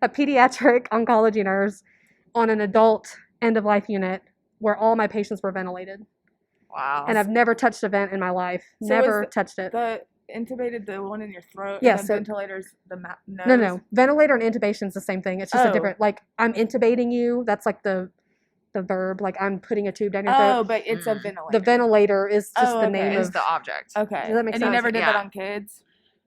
a pediatric oncology nurse on an adult end-of-life unit where all my patients were ventilated. Wow. And I've never touched a vent in my life. So Never touched it. The intubated, the one in your throat, Yes, and so- then ventilators, the nose. No. Ventilator and intubation is the same thing. It's just a different, like, I'm intubating you. That's like the the verb, like I'm putting a tube down your throat. Oh, but it's a Mm. ventilator. The ventilator is just Oh, the okay. name Is of. the object. Okay. Does that make And you sense? never did that Yeah. on kids?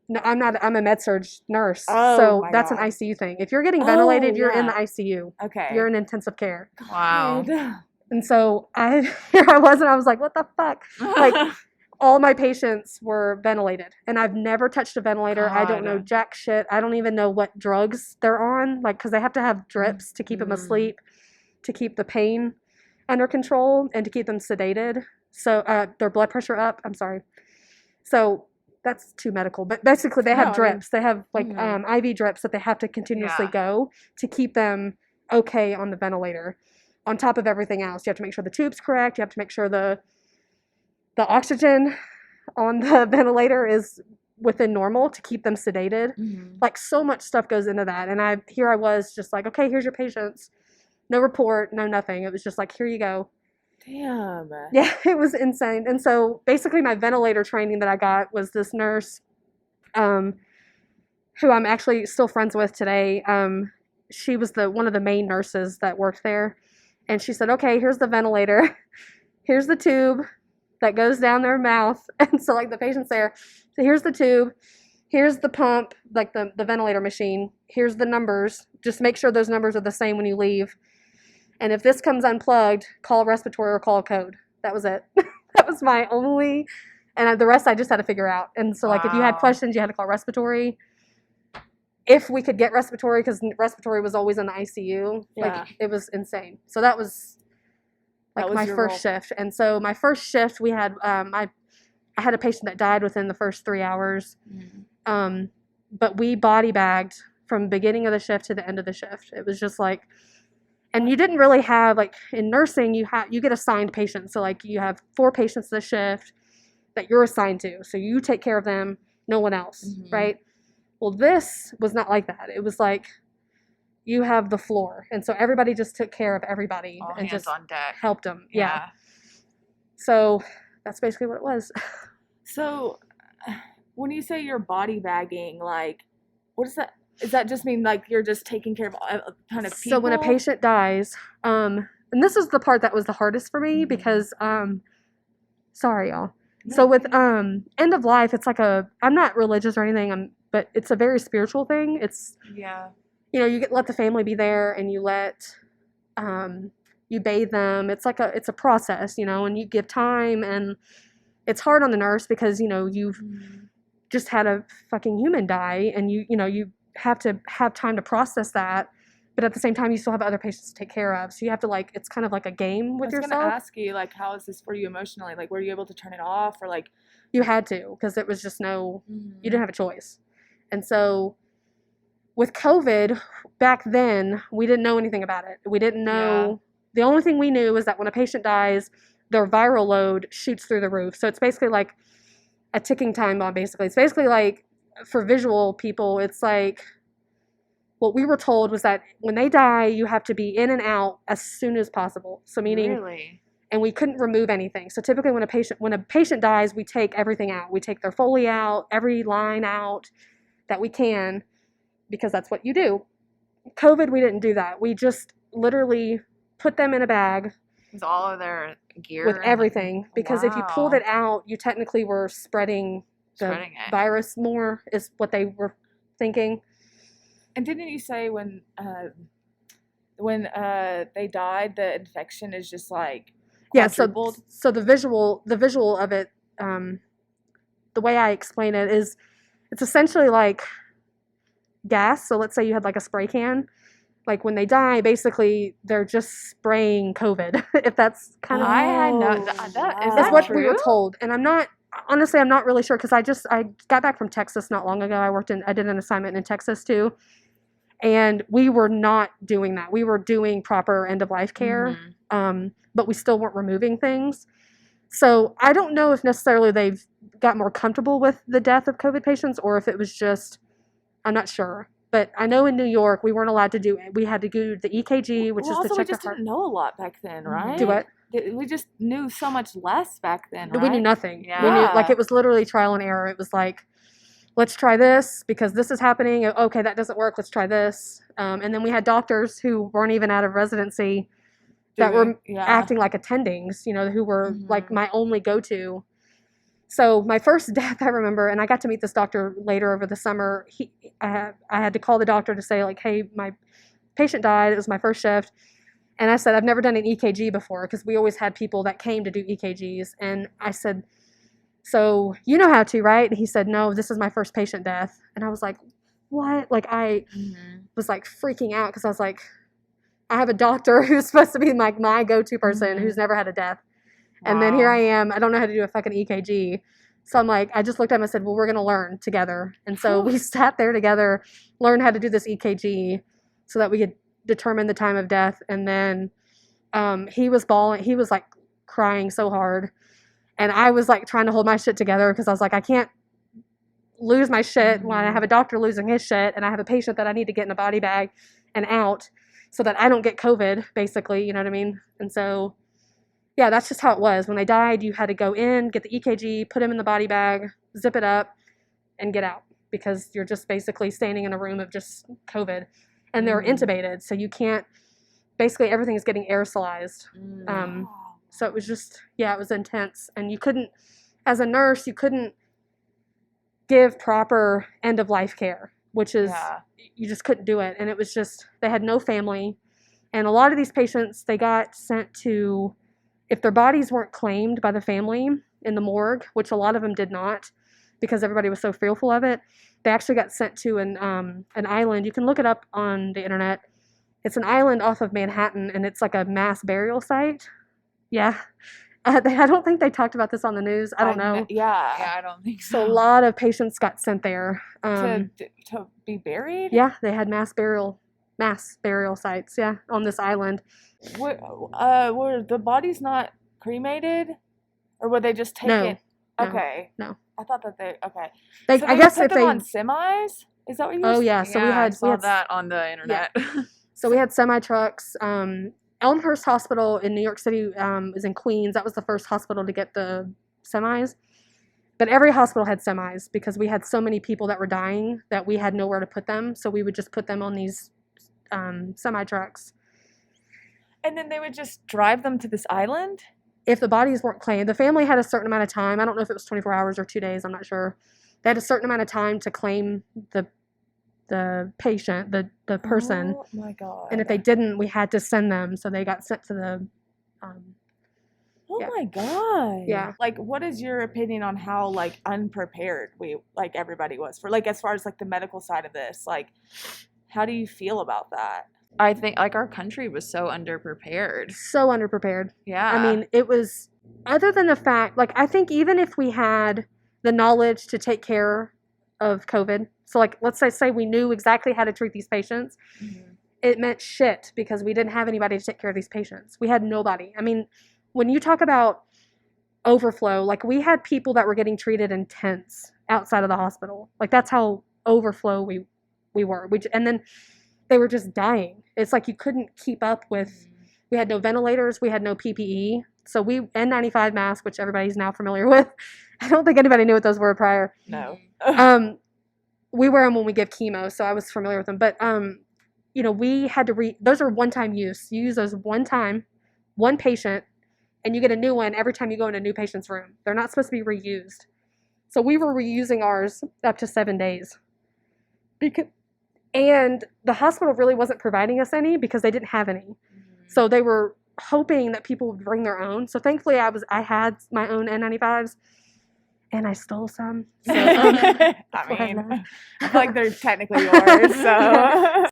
No, I'm not. I'm a med surg nurse, Oh, so my that's God. an ICU thing. If you're getting ventilated, Oh, you're in yeah. the ICU. Okay. You're in intensive care. Wow. God. And so here I was, and I was like, what the fuck? Like, all my patients were ventilated, and I've never touched a ventilator. I don't know God. jack shit. I don't even know what drugs they're on, like, because they have to have drips to keep them asleep, to keep the pain under control, and to keep them sedated. So their blood pressure up. I'm sorry. So that's too medical, but basically they have No, I mean- drips. They have like IV drips that they have to continuously Yeah. go to keep them okay on the ventilator. On top of everything else, you have to make sure the tube's correct. You have to make sure the oxygen on the ventilator is within normal to keep them sedated. Like, so much stuff goes into that. And I was just like, okay, here's your patients. No report, no nothing. It was just like, here you go. Damn. Yeah, it was insane. And so basically my ventilator training that I got was this nurse who I'm actually still friends with today. She was one of the main nurses that worked there. And she said, okay, here's the ventilator. Here's the tube that goes down their mouth. And so, like, the patient's there. So here's the tube. Here's the pump, like the ventilator machine. Here's the numbers. Just make sure those numbers are the same when you leave. And if this comes unplugged, call respiratory or call code. That was it. That was my only, and the rest I just had to figure out. And so, like, if you had Wow. questions, you had to call respiratory. If we could get respiratory, because respiratory was always in the ICU. Yeah. Like, it was insane. So that was like That was my your first shift. And so my first shift, we had I had a patient that died within the first 3 hours. But we body bagged from beginning of the shift to the end of the shift. It was just like, and you didn't really have, like, in nursing, you get assigned patients. So, like, you have 4 patients this shift that you're assigned to. So you take care of them, no one else, right? Well, this was not like that. It was like, you have the floor. And so everybody just took care of everybody All and hands just on deck. helped them. Yeah. So that's basically what it was. So when you say you're body bagging, like, what does that, does that just mean, like, you're just taking care of a ton of people? So when a patient dies, and this is the part that was the hardest for me because, sorry, y'all. So with end of life, it's like I'm not religious or anything, but it's a very spiritual thing. It's, you know, you let the family be there, and you you bathe them. It's like it's a process, you know, and you give time, and it's hard on the nurse because, you know, you've just had a fucking human die, and you have to have time to process that. But at the same time, you still have other patients to take care of. So you have to, like, it's kind of like a game with yourself. I was going to ask you, like, how is this for you emotionally? Like, were you able to turn it off, or, like? You had to, because it was just you didn't have a choice. And so with COVID, back then, we didn't know anything about it. We didn't know. The only thing we knew is that when a patient dies, their viral load shoots through the roof. So it's basically like a ticking time bomb, basically. It's basically like, for visual people, it's like, what we were told was that when they die, you have to be in and out as soon as possible. So meaning, Really? and we couldn't remove anything. So typically when a patient dies, we take everything out. We take their Foley out, every line out that we can, because that's what you do. COVID, we didn't do that. We just literally put them in a bag With all of their gear with and everything, because if you pulled Wow. it out, you technically were spreading the Spreading it. virus more, is what they were thinking. And didn't you say when they died, the infection is just like quadrupled? So the visual of it, the way I explain it is, it's essentially like gas. So let's say you had like a spray can. Like when they die, basically they're just spraying COVID. If that's kind of I had no. Is that's that what true? we were told. And I'm not really sure, because I got back from Texas not long ago. I did an assignment in Texas too. And we were not doing that. We were doing proper end-of-life care, but we still weren't removing things. So I don't know if necessarily they've got more comfortable with the death of COVID patients, or if it was just, I'm not sure. But I know in New York, we weren't allowed to do it. We had to do the EKG, which is also, to we check just the heart. didn't know a lot back then, right? Do what? We just knew so much less back then, right? We knew nothing. Yeah. We knew, like, it was literally trial and error. It was like, let's try this because this is happening. Okay, that doesn't work. Let's try this. And then we had doctors who weren't even out of residency that were Yeah. acting like attendings, you know, who were like Mhm. my only go-to. So my first death, I remember, and I got to meet this doctor later over the summer. I had to call the doctor to say, like, hey, my patient died. It was my first shift. And I said, I've never done an EKG before, because we always had people that came to do EKGs. And I said, so you know how to, right? And he said, no, this is my first patient death. And I was like, what? Like, I was like freaking out, because I was like, I have a doctor who's supposed to be like my go-to person who's never had a death. And then here I am. I don't know how to do a fucking EKG. So I'm like, I just looked at him and said, well, we're going to learn together. And so we sat there together, learned how to do this EKG so that we could determine the time of death. And then he was bawling. He was like crying so hard. And I was like trying to hold my shit together, because I was like, I can't lose my shit when I have a doctor losing his shit, and I have a patient that I need to get in a body bag and out so that I don't get COVID, basically, you know what I mean? And so, yeah, that's just how it was. When they died, you had to go in, get the EKG, put him in the body bag, zip it up, and get out, because you're just basically standing in a room of just COVID. And they're intubated, so you can't, basically everything is getting aerosolized. So it was just, yeah, it was intense. And you couldn't, as a nurse, you couldn't give proper end-of-life care, which is, you just couldn't do it. And it was just, they had no family. And a lot of these patients, they got sent to, if their bodies weren't claimed by the family in the morgue, which a lot of them did not, because everybody was so fearful of it, they actually got sent to an island. You can look it up on the internet. It's an island off of Manhattan, and it's like a mass burial site. Yeah. I don't think they talked about this on the news. I don't know. Yeah, I don't think so. So a lot of patients got sent there. To be buried? Yeah, they had mass burial sites, yeah, on this island. Were the bodies not cremated? Or were they just taken? No, Okay. no. I thought that they, okay. They, So I they guess put if them they, on semis? Is that what you were oh saying? yeah, so I saw that on the internet. So we had semi trucks. Elmhurst Hospital in New York City is in Queens. That was the first hospital to get the semis. But every hospital had semis, because we had so many people that were dying that we had nowhere to put them. So we would just put them on these semi trucks. And then they would just drive them to this island? If the bodies weren't claimed, the family had a certain amount of time. I don't know if it was 24 hours or 2 days. I'm not sure. They had a certain amount of time to claim the patient, the person. Oh my God. And if they didn't, we had to send them. So they got sent to the Oh yeah. my God. Yeah. Like, what is your opinion on how, like, unprepared everybody was for, like, as far as, like, the medical side of this? Like, how do you feel about that? I think, like, our country was so underprepared. So underprepared. Yeah. I mean, it was, other than the fact, like, I think even if we had the knowledge to take care of COVID, so, like, let's say we knew exactly how to treat these patients, it meant shit, because we didn't have anybody to take care of these patients. We had nobody. I mean, when you talk about overflow, like, we had people that were getting treated in tents outside of the hospital. Like, that's how overflow we were. And then they were just dying. It's like you couldn't keep up with, we had no ventilators, we had no PPE. So N95 masks, which everybody's now familiar with. I don't think anybody knew what those were prior. No. We wear them when we give chemo, so I was familiar with them. But, you know, we had to those are one-time use. You use those one time, one patient, and you get a new one every time you go in a new patient's room. They're not supposed to be reused. So we were reusing ours up to 7 days. And the hospital really wasn't providing us any, because they didn't have any. So they were hoping that people would bring their own. So thankfully I had my own N95s, and I stole some. So, I mean, I feel like they're technically yours, so.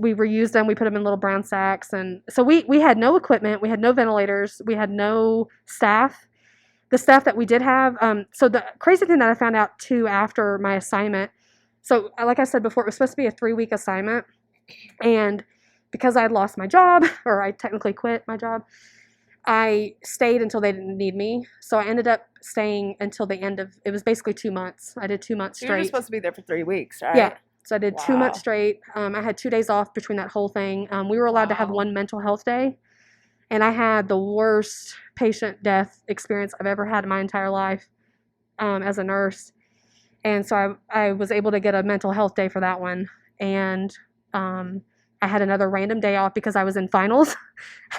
We reused them. We put them in little brown sacks. And so we had no equipment. We had no ventilators. We had no staff. The staff that we did have, so the crazy thing that I found out too after my assignment, so like I said before, it was supposed to be a 3-week assignment. And because I had lost my job, or I technically quit my job, I stayed until they didn't need me. So I ended up staying until the end of, it was basically 2 months. I did 2 months So straight. you're supposed to be there for 3 weeks, right? Yeah. So I did 2 months Wow. straight. I had 2 days off between that whole thing. We were allowed to have Wow. one mental health day. And I had the worst patient death experience I've ever had in my entire life as a nurse. And so I was able to get a mental health day for that one. And I had another random day off because I was in finals.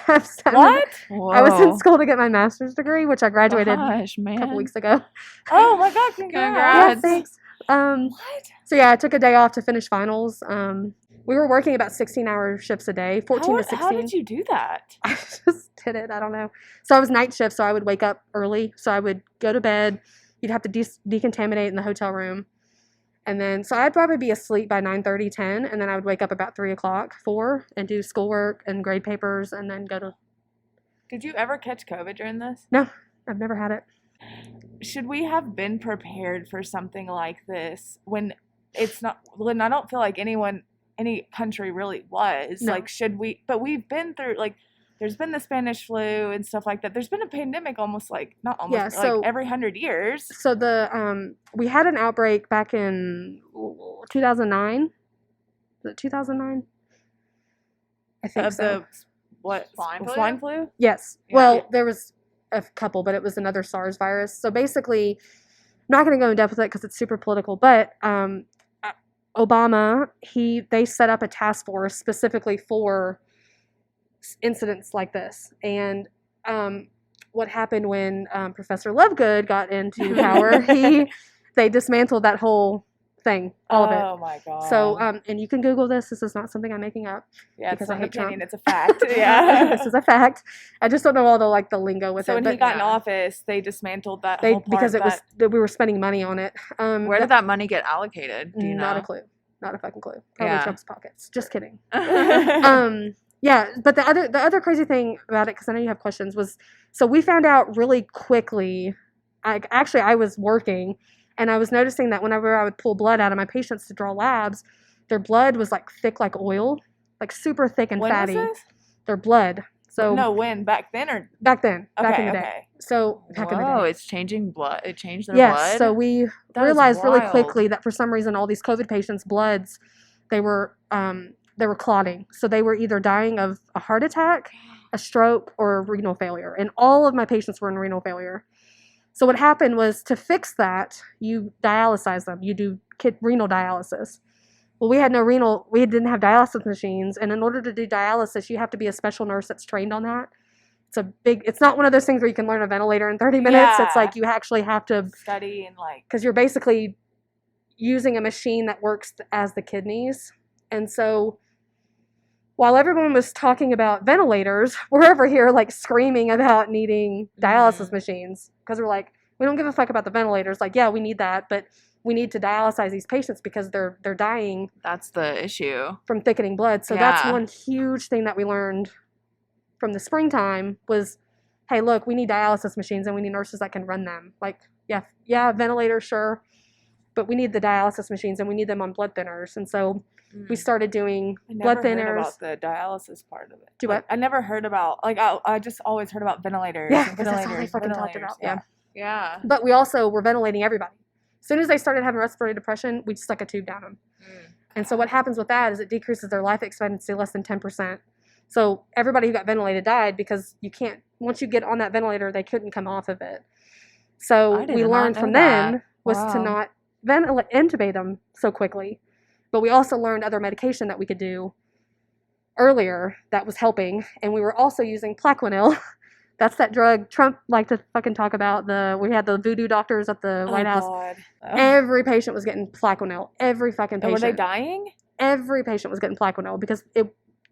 What? I was in Whoa. school to get my master's degree, which I graduated Gosh, a man. couple weeks ago. Oh my God! Yeah, Congrats. thanks. What? So yeah, I took a day off to finish finals. We were working about 16-hour shifts a day, 14 to 16. How did you do that? I just did it. I don't know. So I was night shift, so I would wake up early. So I would go to bed. You'd have to decontaminate in the hotel room. And then, so I'd probably be asleep by 9:30, 10, and then I would wake up about 3 o'clock, 4, and do schoolwork and grade papers, and then go to... Did you ever catch COVID during this? No, I've never had it. Should we have been prepared for something like this when it's not, when I don't feel like any country really was. No. Like, should we, but we've been through, like, there's been the Spanish flu and stuff like that. There's been a pandemic almost like, not almost, Yeah, like so- every 100 years. So we had an outbreak back in 2009. Was it 2009? I think Of so. the, what? Swine flu? Swine flu? Yes. Yeah. Well, there was a couple, but it was another SARS virus. So basically, I'm not going to go in depth with it because it's super political, but Obama, they set up a task force specifically for incidents like this. And what happened when Professor Lovegood got into power, they dismantled that whole thing, all of it. Oh my God. So, and you can Google this. This is not something I'm making up. yeah, it's because not I an hate Trump. opinion, it's a fact. Yeah. This is a fact. I just don't know all the lingo with So it. when but he got in yeah. office, they dismantled that whole part because of it was that. that we were spending money on it. Where did that money get allocated? Do you know? Not a clue. Not a fucking clue. Probably Yeah. Trump's pockets. Just kidding. Yeah, but the other crazy thing about it, because I know you have questions, was so we found out really quickly. I was working, and I was noticing that whenever I would pull blood out of my patients to draw labs, their blood was like thick like oil, like super thick and When was fatty. this? Their blood. So No, when? Back then or? back then, back Okay, in the day. okay. So back in the Whoa, day. it's changing blood. It changed their Yes, blood. so we That is realized really wild. quickly that for some reason all these COVID patients' bloods, they were clotting. So they were either dying of a heart attack, a stroke, or a renal failure. And all of my patients were in renal failure. So what happened was, to fix that, you dialyze them. You do renal dialysis. Well, we didn't have dialysis machines, and in order to do dialysis, you have to be a special nurse that's trained on that. It's not one of those things where you can learn a ventilator in 30 minutes. It's Yeah. like you actually have to, Study and like. because you're basically using a machine that works as the kidneys. And so while everyone was talking about ventilators, we're over here like screaming about needing dialysis machines, because we're like, we don't give a fuck about the ventilators. Like, yeah, we need that, but we need to dialyze these patients because they're dying That's the issue. from thickening blood. So that's Yeah. one huge thing that we learned from the springtime was, hey, look, we need dialysis machines and we need nurses that can run them. Like, yeah, ventilators, sure, but we need the dialysis machines and we need them on blood thinners. And so we started doing I never blood heard thinners. about the dialysis part of it. Do Like, what? I never heard about, like, I just always heard about ventilators. Yeah, and 'cause that's all they ventilators, fucking talked ventilators, about. Yeah. Yeah. But we also were ventilating everybody. As soon as they started having respiratory depression, we stuck a tube down them. And so what happens with that is it decreases their life expectancy less than 10%. So everybody who got ventilated died because you can't, once you get on that ventilator, they couldn't come off of it. So I did we not learned know from that. then was to Wow. not intubate them so quickly. But we also learned other medication that we could do earlier that was helping. And we were also using Plaquenil. That's that drug Trump liked to fucking talk about. We had the voodoo doctors at the White House. God. Every patient was getting Plaquenil. Every fucking And patient. were they dying? Every patient was getting Plaquenil because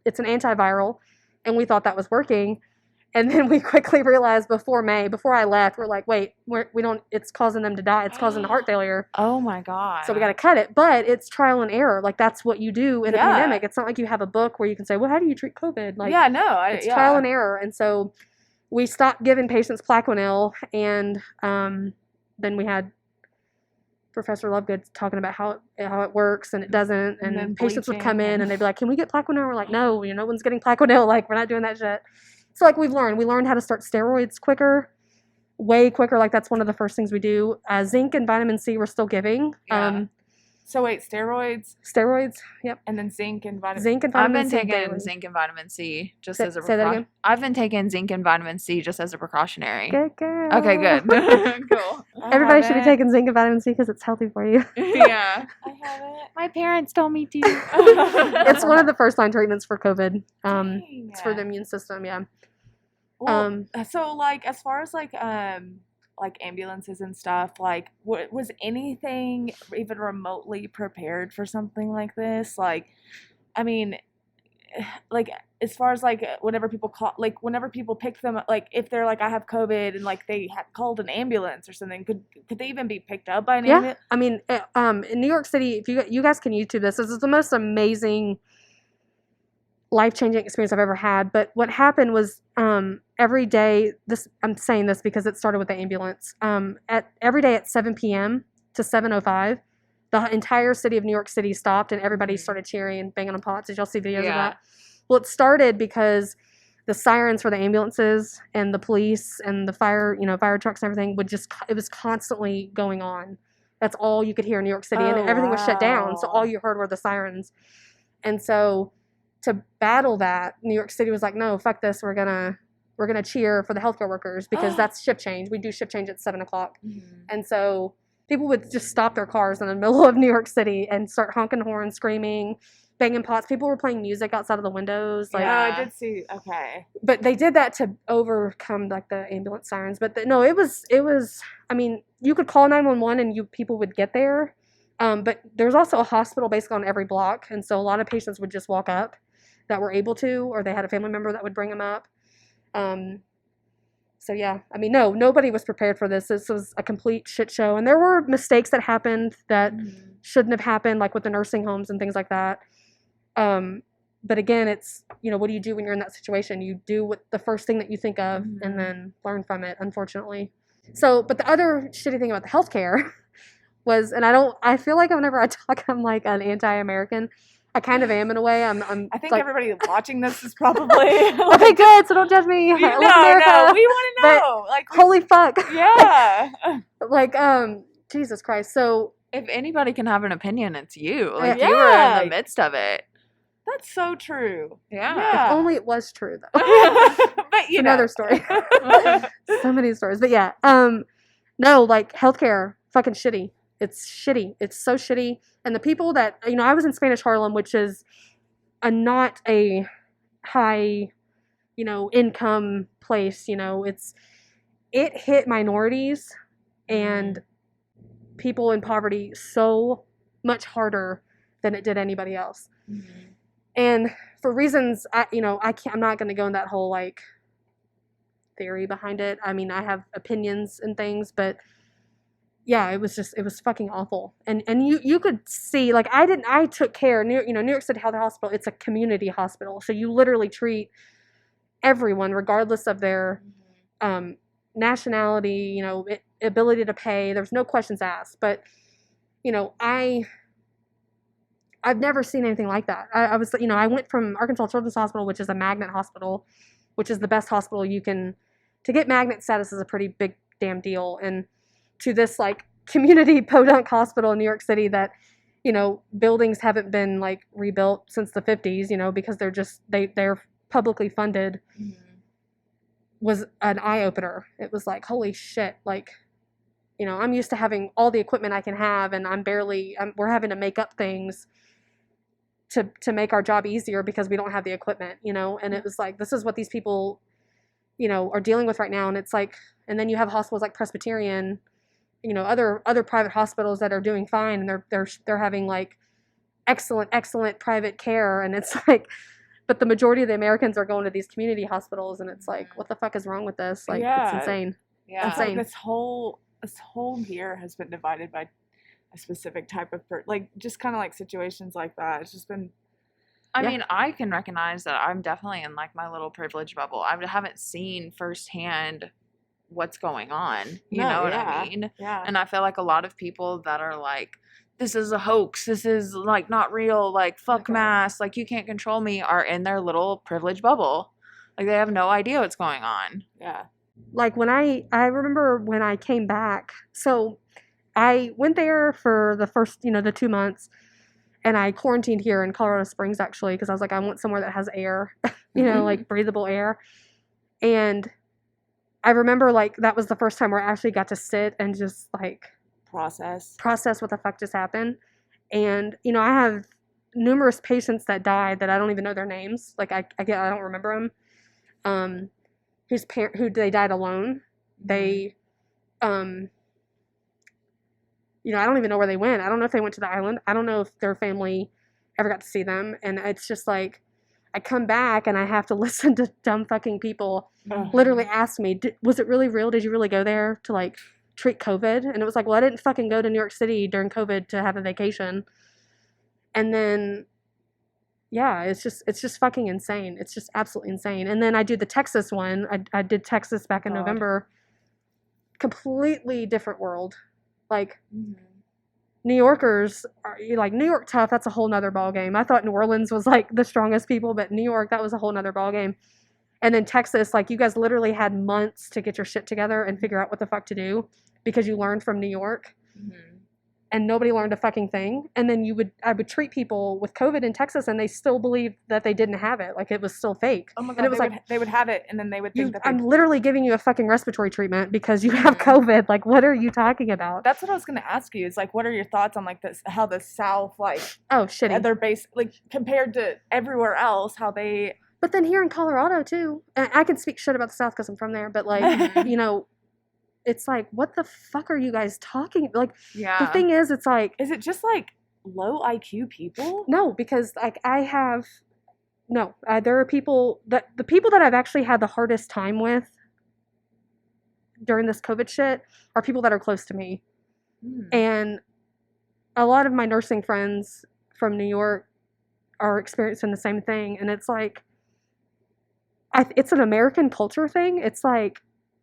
it's an antiviral, and we thought that was working. And then we quickly realized before I left, we're like, wait, we don't. It's causing them to die. It's causing heart failure. Oh my God. So we got to cut it. But it's trial and error. Like, that's what you do in a Yeah. pandemic. It's not like you have a book where you can say, well, how do you treat COVID? Like, Yeah, no. it's trial and error. And so we stopped giving patients Plaquenil, and then we had Professor Lovegood talking about how it works and it doesn't, and then patients would come bleaching in and- and they'd be like, can we get Plaquenil? We're like, no, no one's getting Plaquenil. Like, we're not doing that shit. So like we learned how to start steroids quicker, way quicker. Like, that's one of the first things we do. Zinc and vitamin C we're still giving. Yeah. So wait, steroids Steroids, yep. and then zinc and vitamin. Zinc and I've vitamin been C taking daily. zinc and vitamin C just Say- as a say that again? I've been taking zinc and vitamin C just as a precautionary. Good girl. Okay, good. Cool. Everybody should be haven't. taking zinc and vitamin C because it's healthy for you. Yeah. I haven't. My parents told me to. It's one of the first line treatments for COVID. Dang. It's for the immune system. Yeah. Well, so like as far as like ambulances and stuff, like was anything even remotely prepared for something like this? Like, I mean, like as far as like whenever people call, like whenever people pick them, like if they're like I have COVID and like they had called an ambulance or something, could they even be picked up by an ambulance? I mean, in New York City, if you guys can YouTube this, this is the most amazing, life-changing experience I've ever had. But what happened was, every day, I'm saying this because it started with the ambulance. Every day at 7 p.m. to 7:05, the entire city of New York City stopped and everybody started cheering and banging on pots. Did y'all see videos of that? Well, it started because the sirens for the ambulances and the police and the fire trucks and everything it was constantly going on. That's all you could hear in New York City, and everything was shut down. So all you heard were the sirens. And so to battle that, New York City was like, no, fuck this. We're gonna cheer for the healthcare workers because that's shift change. We do shift change at 7 o'clock. And so people would just stop their cars in the middle of New York City and start honking horns, screaming, banging pots. People were playing music outside of the windows. Like, I did see. Okay. But they did that to overcome like the ambulance sirens. But no, it was. I mean, you could call 911 and people would get there. But there's also a hospital basically on every block, and so a lot of patients would just walk up that were able to, or they had a family member that would bring them up. So yeah, I mean, nobody was prepared for this. This was a complete shit show, and there were mistakes that happened that shouldn't have happened, like with the nursing homes and things like that. But again, it's, what do you do when you're in that situation? You do what the first thing that you think of and then learn from it, unfortunately. So, but the other shitty thing about the healthcare was, and I feel like whenever I talk, I'm like an anti-American. I kind of am in a way. I think like, everybody watching this is probably okay, good. So don't judge me. No, we want to know. Like, holy fuck. Yeah. Like, Jesus Christ. So if anybody can have an opinion, it's you. Like Yeah. you were in the midst of it. That's so true. Yeah. if only it was true though. But it's another story. So many stories. But yeah, no, like healthcare, fucking shitty. It's shitty. It's so shitty. And the people that, I was in Spanish Harlem, which is not a high, income place. It hit minorities and people in poverty so much harder than it did anybody else. And for reasons, I'm not going to go in that whole like theory behind it. I mean, I have opinions and things, but yeah, it was fucking awful. And you could see, like, I took care, New York City Health Hospital, it's a community hospital. So you literally treat everyone regardless of their nationality, ability to pay. There's no questions asked. But, I've never seen anything like that. I went from Arkansas Children's Hospital, which is a magnet hospital, which is the best hospital to get magnet status is a pretty big damn deal. And to this like community podunk hospital in New York City that, buildings haven't been like rebuilt since the 50s, because they're publicly funded, was an eye opener. It was like, holy shit. Like, I'm used to having all the equipment I can have, and we're having to make up things to make our job easier because we don't have the equipment, and it was like, this is what these people, are dealing with right now. And it's like, and then you have hospitals like Presbyterian, other private hospitals that are doing fine, and they're having like excellent private care. And it's like, but the majority of the Americans are going to these community hospitals, and it's like, what the fuck is wrong with this? Like, it's insane. Yeah. Insane. Like this whole year has been divided by a specific type of like just kind of like situations like that. It's just been. I mean, I can recognize that I'm definitely in like my little privilege bubble. I haven't seen firsthand what's going on. You know what I mean? Yeah. And I feel like a lot of people that are like, this is a hoax, this is like not real, like fuck masks, like you can't control me, are in their little privilege bubble. Like they have no idea what's going on. Yeah. Like when I remember when I came back, so I went there for the first, the 2 months, and I quarantined here in Colorado Springs actually, because I was like, I want somewhere that has air, like breathable air. And I remember like that was the first time where I actually got to sit and just like Process. what the fuck just happened. And you know, I have numerous patients that died that I don't even know their names. Like I don't remember them. Who they died alone. They, you know, I don't even know where they went. I don't know if they went to the island. I don't know if their family ever got to see them. And it's just like, I come back and I have to listen to dumb fucking people literally ask me, was it really real? Did you really go there to like treat COVID? And it was like, well, I didn't fucking go to New York City during COVID to have a vacation. And then, yeah, it's just fucking insane. It's just absolutely insane. And then I do the Texas one. I did Texas back in November. Completely different world. Like, New Yorkers are like New York tough. That's a whole nother ball game. I thought New Orleans was like the strongest people, but New York, that was a whole nother ball game. And then Texas, like you guys literally had months to get your shit together and figure out what the fuck to do because you learned from New York. And nobody learned a fucking thing. And then I would treat people with COVID in Texas and they still believed that they didn't have it. Like it was still fake. Oh my God, and it was they would have it and then they would think that I'm literally giving you a fucking respiratory treatment because you have COVID. Like, what are you talking about? That's what I was going to ask you is like, what are your thoughts on like this, how the South, like, oh, shitty. They're based, like, compared to everywhere else, how they. But then here in Colorado too, and I can speak shit about the South because I'm from there, but like, you know, it's like, what the fuck are you guys talking? Like, the thing is, it's like, is it just like low IQ people? No, because like there are people the people that I've actually had the hardest time with during this COVID shit are people that are close to me. And a lot of my nursing friends from New York are experiencing the same thing. And it's like, it's an American culture thing. It's like,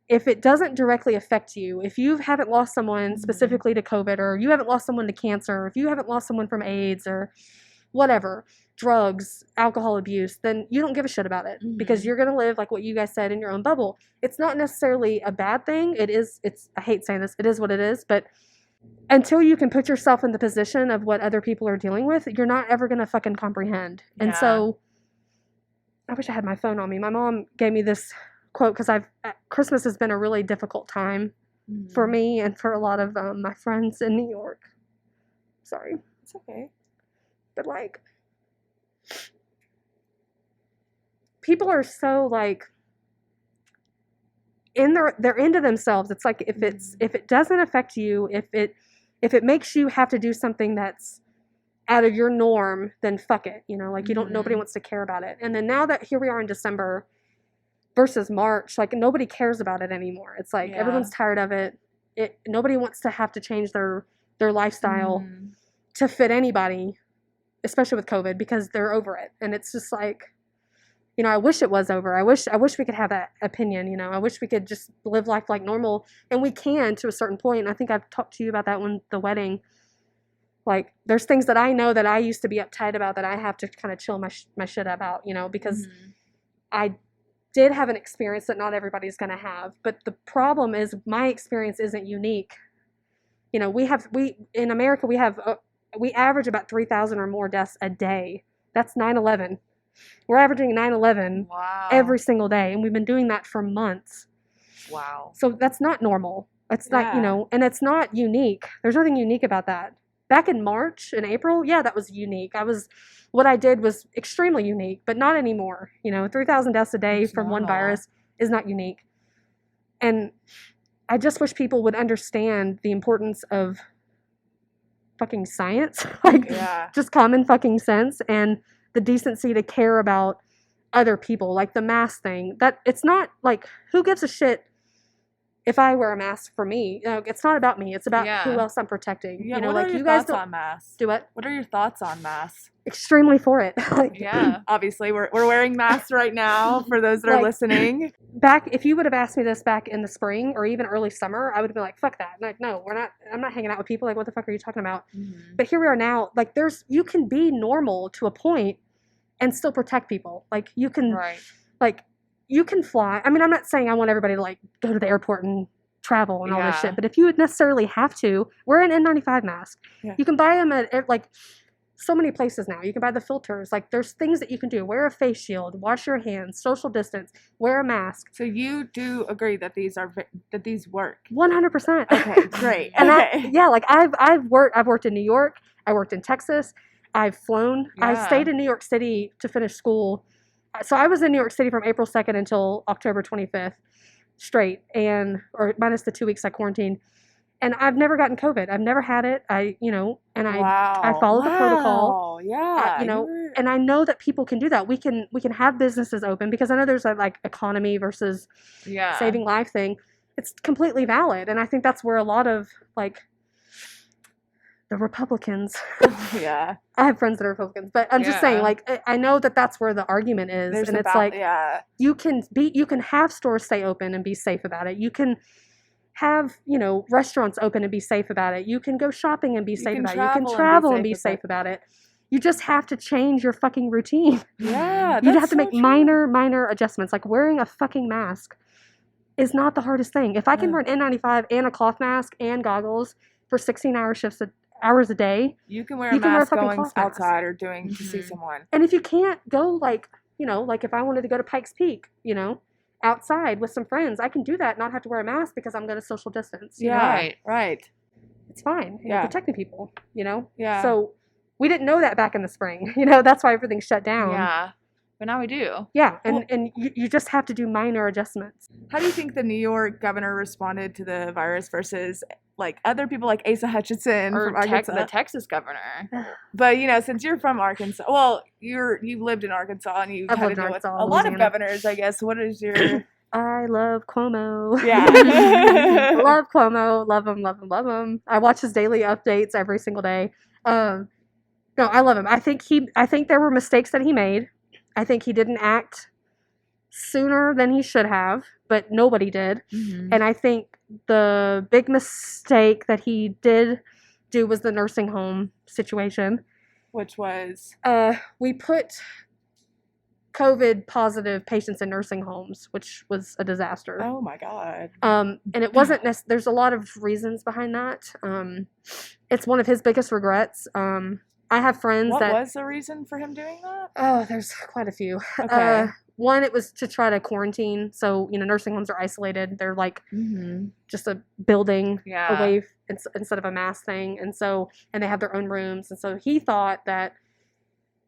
if it doesn't directly affect you, if you haven't lost someone specifically to COVID, or you haven't lost someone to cancer, if you haven't lost someone from AIDS or whatever, drugs, alcohol abuse, then you don't give a shit about it because you're going to live like what you guys said in your own bubble. It's not necessarily a bad thing. I hate saying this, it is what it is, but until you can put yourself in the position of what other people are dealing with, you're not ever going to fucking comprehend. And so I wish I had my phone on me. My mom gave me this quote because Christmas has been a really difficult time for me and for a lot of my friends in New York. Sorry. It's okay. But like, people are so like they're into themselves. It's like if it doesn't affect you, if it makes you have to do something that's out of your norm, then fuck it. You know, like nobody wants to care about it. And then now that here we are in December versus March, like nobody cares about it anymore. It's like everyone's tired of it. Nobody wants to have to change their lifestyle to fit anybody, especially with COVID, because they're over it. And it's just like, you know, I wish it was over. I wish we could have that opinion, you know. I wish we could just live life like normal, and we can to a certain point. And I think I've talked to you about that when the wedding. Like, there's things that I know that I used to be uptight about that I have to kind of chill my shit about, you know, because I did have an experience that not everybody's going to have. But the problem is my experience isn't unique. You know, in America, we average about 3,000 or more deaths a day. That's 9/11. We're averaging 9/11 every single day, and we've been doing that for months. Wow. So that's not normal. It's not, you know, and it's not unique. There's nothing unique about that. Back in March and April, yeah, that was unique. What I did was extremely unique, but not anymore. You know, 3,000 deaths a day from one virus is not unique. And I just wish people would understand the importance of fucking science, like just common fucking sense, and the decency to care about other people. Like the mask thing, that it's not like, who gives a shit if I wear a mask for me? You know, it's not about me. It's about who else I'm protecting. Yeah, you know, what like are your you guys thoughts on masks? Do what? What are your thoughts on masks? Extremely for it. Like, Obviously, we're wearing masks right now for those that are listening. If you would have asked me this back in the spring or even early summer, I would have been like, fuck that. Like, no, I'm not hanging out with people. Like, what the fuck are you talking about? But here we are now. Like, you can be normal to a point and still protect people. Like, you can, like, you can fly. I mean, I'm not saying I want everybody to like go to the airport and travel and all this shit, but if you would necessarily have to, wear an N95 mask. You can buy them at like so many places now. You can buy the filters. Like, there's things that you can do. Wear a face shield, wash your hands, social distance, wear a mask. So you do agree that these work? 100%. Okay, great. And Okay. like I've worked in New York. I worked in Texas. I've flown. I Yeah. stayed in New York City to finish school. So I was in New York City from April 2nd until October 25th straight, or minus the 2 weeks I quarantined. And I've never gotten COVID. I've never had it. I follow the protocol. Yeah. And I know that people can do that. We can have businesses open, because I know there's a like economy versus saving life thing. It's completely valid. And I think that's where a lot of like the Republicans. Yeah. I have friends that are Republicans, but I'm just saying, like, I know that that's where the argument is. There's and it's like, you can have stores stay open and be safe about it. You can have, restaurants open and be safe about it. You can go shopping and be safe about it. You can travel and be safe about it. You just have to change your fucking routine. Yeah. You have to make minor adjustments. Like, wearing a fucking mask is not the hardest thing. If I can wear an N95 and a cloth mask and goggles for 16-hour shifts hours a day, you can wear a mask going outside or to see someone. And if you can't go, like, like if I wanted to go to Pikes Peak, outside with some friends, I can do that, not have to wear a mask because I'm going to social distance. Yeah, right. It's fine. You're protecting people, Yeah. So we didn't know that back in the spring. That's why everything shut down. Yeah. But now we do. Yeah, and you just have to do minor adjustments. How do you think the New York governor responded to the virus versus like other people like Asa Hutchinson Or from Arkansas? the Texas governor. But since you're from Arkansas, well, you've lived in Arkansas and you I've kind lived of in know Arkansas, a lot of Louisiana. governors, I guess. What is your? I love Cuomo. Yeah. Love Cuomo. Love him. I watch his daily updates every single day. No, I love him. I think there were mistakes that he made. I think he didn't act sooner than he should have, but nobody did. Mm-hmm. And I think the big mistake that he did do was the nursing home situation. Which was? We put COVID positive patients in nursing homes, which was a disaster. Oh my God. And it wasn't there's a lot of reasons behind that. It's one of his biggest regrets. I have friends What that... was the reason for him doing that? Oh, there's quite a few. Okay. One, it was to try to quarantine. So, nursing homes are isolated. They're like just a building away instead of a mass thing. And they have their own rooms. And so he thought that,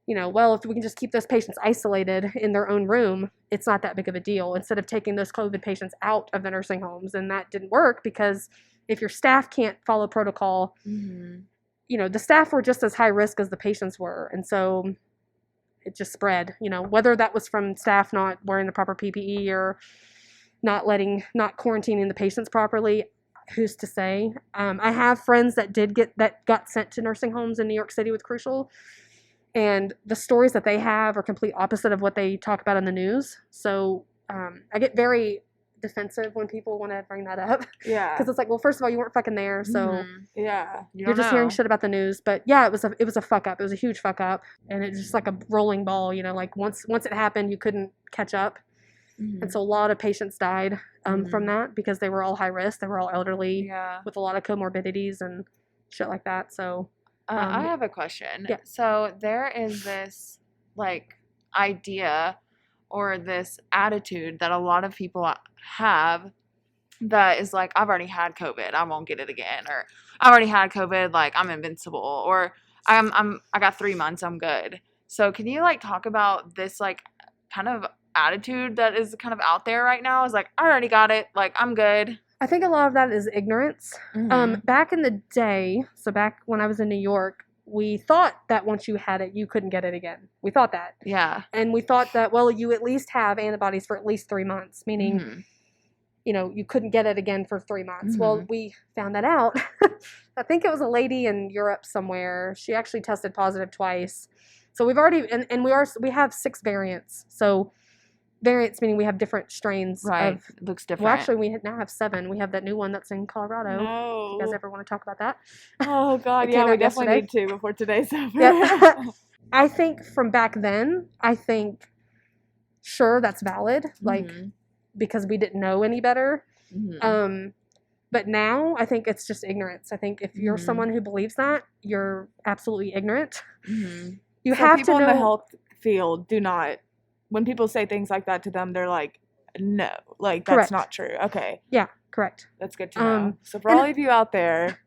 well, if we can just keep those patients isolated in their own room, it's not that big of a deal, instead of taking those COVID patients out of the nursing homes. And that didn't work, because if your staff can't follow protocol, the staff were just as high risk as the patients were. And so it just spread, whether that was from staff not wearing the proper PPE or not quarantining the patients properly, who's to say? I have friends that got sent to nursing homes in New York City with Crucial, and the stories that they have are complete opposite of what they talk about in the news. So I get very defensive when people want to bring that up. Yeah. Because it's like, well, first of all, you weren't fucking there, so yeah, you're just hearing shit about the news. But yeah, it was a fuck up. It was a huge fuck up, and it's just like a rolling ball. Like once it happened, you couldn't catch up, and so a lot of patients died from that, because they were all high risk. They were all elderly with a lot of comorbidities and shit like that. So I have a question. Yeah. So there is this like idea or this attitude that a lot of people have that is like, I've already had COVID, I won't get it again, or I've already had COVID, like I'm invincible, or I got 3 months, I'm good. So can you like talk about this like kind of attitude that is kind of out there right now? Is like, I already got it, like I'm good. I think a lot of that is ignorance. Back in the day, so back when I was in New York, we thought that once you had it, you couldn't get it again. We thought that. Yeah. And we thought that, well, you at least have antibodies for at least 3 months, meaning, you couldn't get it again for 3 months. Well, we found that out. I think it was a lady in Europe somewhere. She actually tested positive twice. So we've already, and we have 6 variants. So variants meaning we have different strains. Right. Of, it looks different. well, actually, we now have 7. We have that new one that's in Colorado. No. You guys ever want to talk about that? Oh God, It yeah, came we out definitely yesterday. need to before today's over. Yep. I think from back then, sure, that's valid, like, because we didn't know any better. But now I think it's just ignorance. I think if you're someone who believes that, you're absolutely ignorant. You So have people to know in the health field do not, when people say things like that to them, they're like, no, like that's Correct. not true. Okay, Yeah, correct. that's good to know. So for and- all of you out there,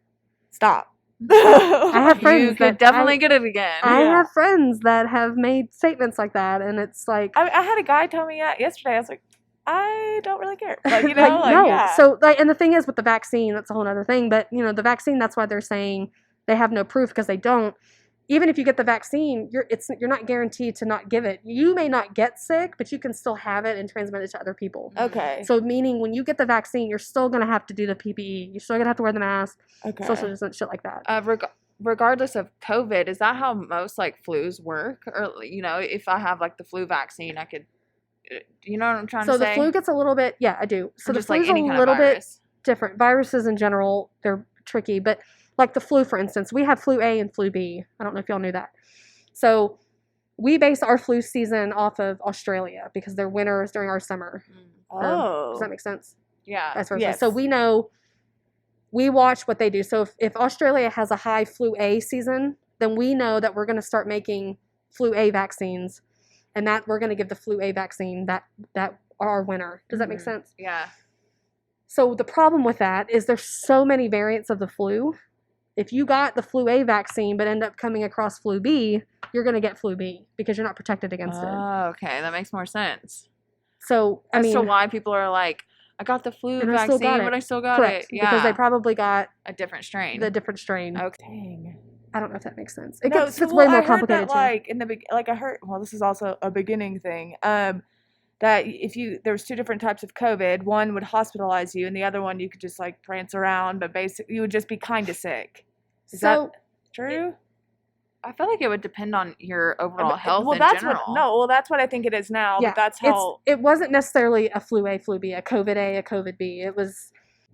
stop. I have friends You could that definitely get it again. I Yeah. have friends that have made statements like that, and it's like, I had a guy tell me that yesterday. I was like, I don't really care. Like, you know, like, like, no. yeah. So, like, and the thing is with the vaccine, that's a whole other thing. But you know, the vaccine, that's why they're saying they have no proof because they don't. Even if you get the vaccine, you're not guaranteed to not give it. You may not get sick, but you can still have it and transmit it to other people. Okay. So, meaning when you get the vaccine, you're still gonna have to do the PPE. You're still gonna have to wear the mask, Okay. social distance, shit like that. Regardless of COVID, is that how most like flus work? Or you know, if I have like the flu vaccine, I could. You know what I'm trying So to the say? flu gets a little bit, yeah, I do. So Or the just like flu's any a kind little of bit virus. different. Viruses in general, they're tricky, but like the flu, for instance, we have flu A and flu B. I don't know if y'all knew that. So we base our flu season off of Australia because their winter is during our summer. Oh. Does that make sense? Yeah. Vice versa. Yes. So we watch what they do. So if Australia has a high flu A season, then we know that we're going to start making flu A vaccines, and that we're going to give the flu A vaccine that our winter. Does that make sense? Yeah. So the problem with that is there's so many variants of the flu. If you got the flu A vaccine but end up coming across flu B, you're going to get flu B because you're not protected against it. Oh, okay, that makes more sense. So I As mean, to why people are like, I got the flu And I still vaccine, got it. but I still got correct, it. Yeah. because they probably got a different strain. the different strain. Okay. Dang. I don't know if that makes sense. It No, gets so, it's way well, more I heard complicated that, like in the like I heard. Well, this is also a beginning thing. That if there was two different types of COVID, one would hospitalize you, and the other one you could just like prance around, but basically you would just be kind of sick. Is So that true? I feel like it would depend on your overall health well, in that's general. well, that's what I think it is now. yeah, but that's how. it wasn't necessarily a flu A, flu B, a COVID A, a COVID B.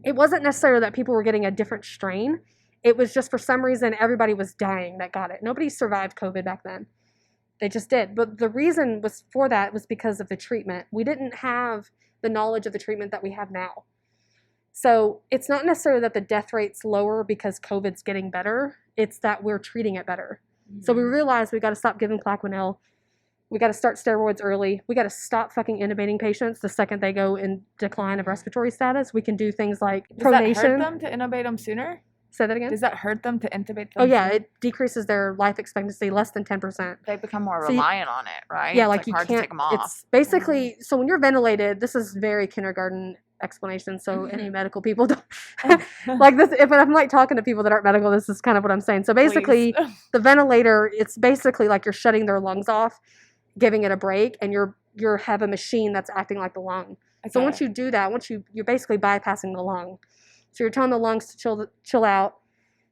It wasn't necessarily that people were getting a different strain. It was just for some reason everybody was dying that got it. Nobody survived COVID back then. They just did. But the reason was for that was because of the treatment. We didn't have the knowledge of the treatment that we have now. So it's not necessarily that the death rate's lower because COVID's getting better. It's that we're treating it better. So we realized we got to stop giving Plaquenil. We got to start steroids early. We got to stop fucking intubating patients the second they go in decline of respiratory status. We can do things like Does that hurt pronation. them to intubate them sooner? Say that again? Does that hurt them to intubate them? Oh yeah, sooner? it decreases their life expectancy less than 10%. They become more So you- reliant on it, right? Yeah, It's like you hard can't. to take them off. It's basically so when you're ventilated. This is very kindergarten explanation. So any medical people don't like this. If I'm like talking to people that aren't medical, this is kind of what I'm saying. So basically, Please. the ventilator, it's basically like you're shutting their lungs off, giving it a break, and you're have a machine that's acting like the lung. So Okay. once you do that, you're basically bypassing the lung. So you're telling the lungs to chill out.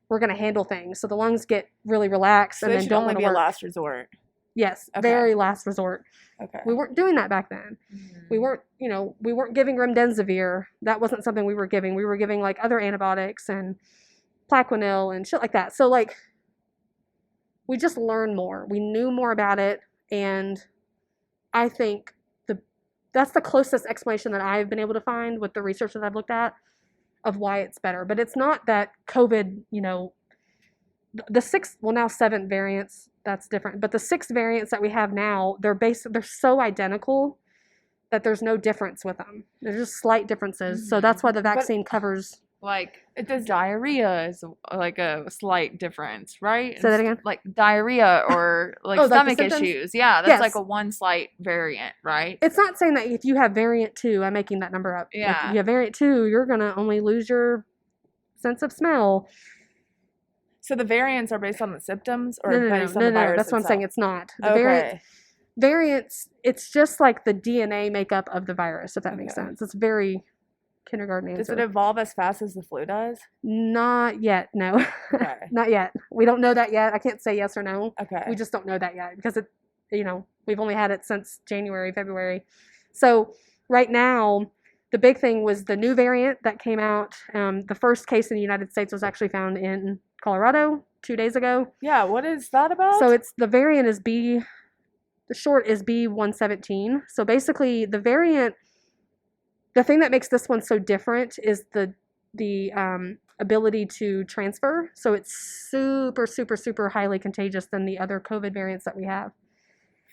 We're going to handle things. So the lungs get really relaxed So and they then should don't only want be to a work. last resort. Yes, Okay. very last resort. Okay. We weren't doing that back then. We weren't giving remdesivir. That wasn't something we were giving. We were giving like other antibiotics and Plaquenil and shit like that. So like we just learned more. We knew more about it, and I think that's the closest explanation that I've been able to find with the research that I've looked at of why it's better. But it's not that COVID, the now 7 variants, that's different. But the 6 variants that we have now, they're so identical that there's no difference with them. There's just slight differences. So that's why the vaccine covers. Like it does diarrhea is like a slight difference, right? Say that again? Like diarrhea or like Oh, like the stomach symptoms? issues. Yeah, that's Yes. like a one slight variant, right? It's not saying that if you have variant 2, I'm making that number up. Like, Yeah. if you have variant 2, you're going to only lose your sense of smell. So the variants are based on the symptoms or No. based on the virus That's what I'm saying. itself? It's not. The Okay. variants, it's just like the DNA makeup of the virus, if that makes Okay. sense. It's very kindergarten Does answer. it evolve as fast as the flu does? Not yet, no. Okay. Not yet. We don't know that yet. I can't say yes or no. Okay. We just don't know that yet because we've only had it since January, February. So right now, the big thing was the new variant that came out. The first case in the United States was actually found in Colorado 2 days ago. Yeah, what is that about? So the variant is the short is B117. So basically the thing that makes this one so different is the ability to transfer. So it's super, super, super highly contagious than the other COVID variants that we have.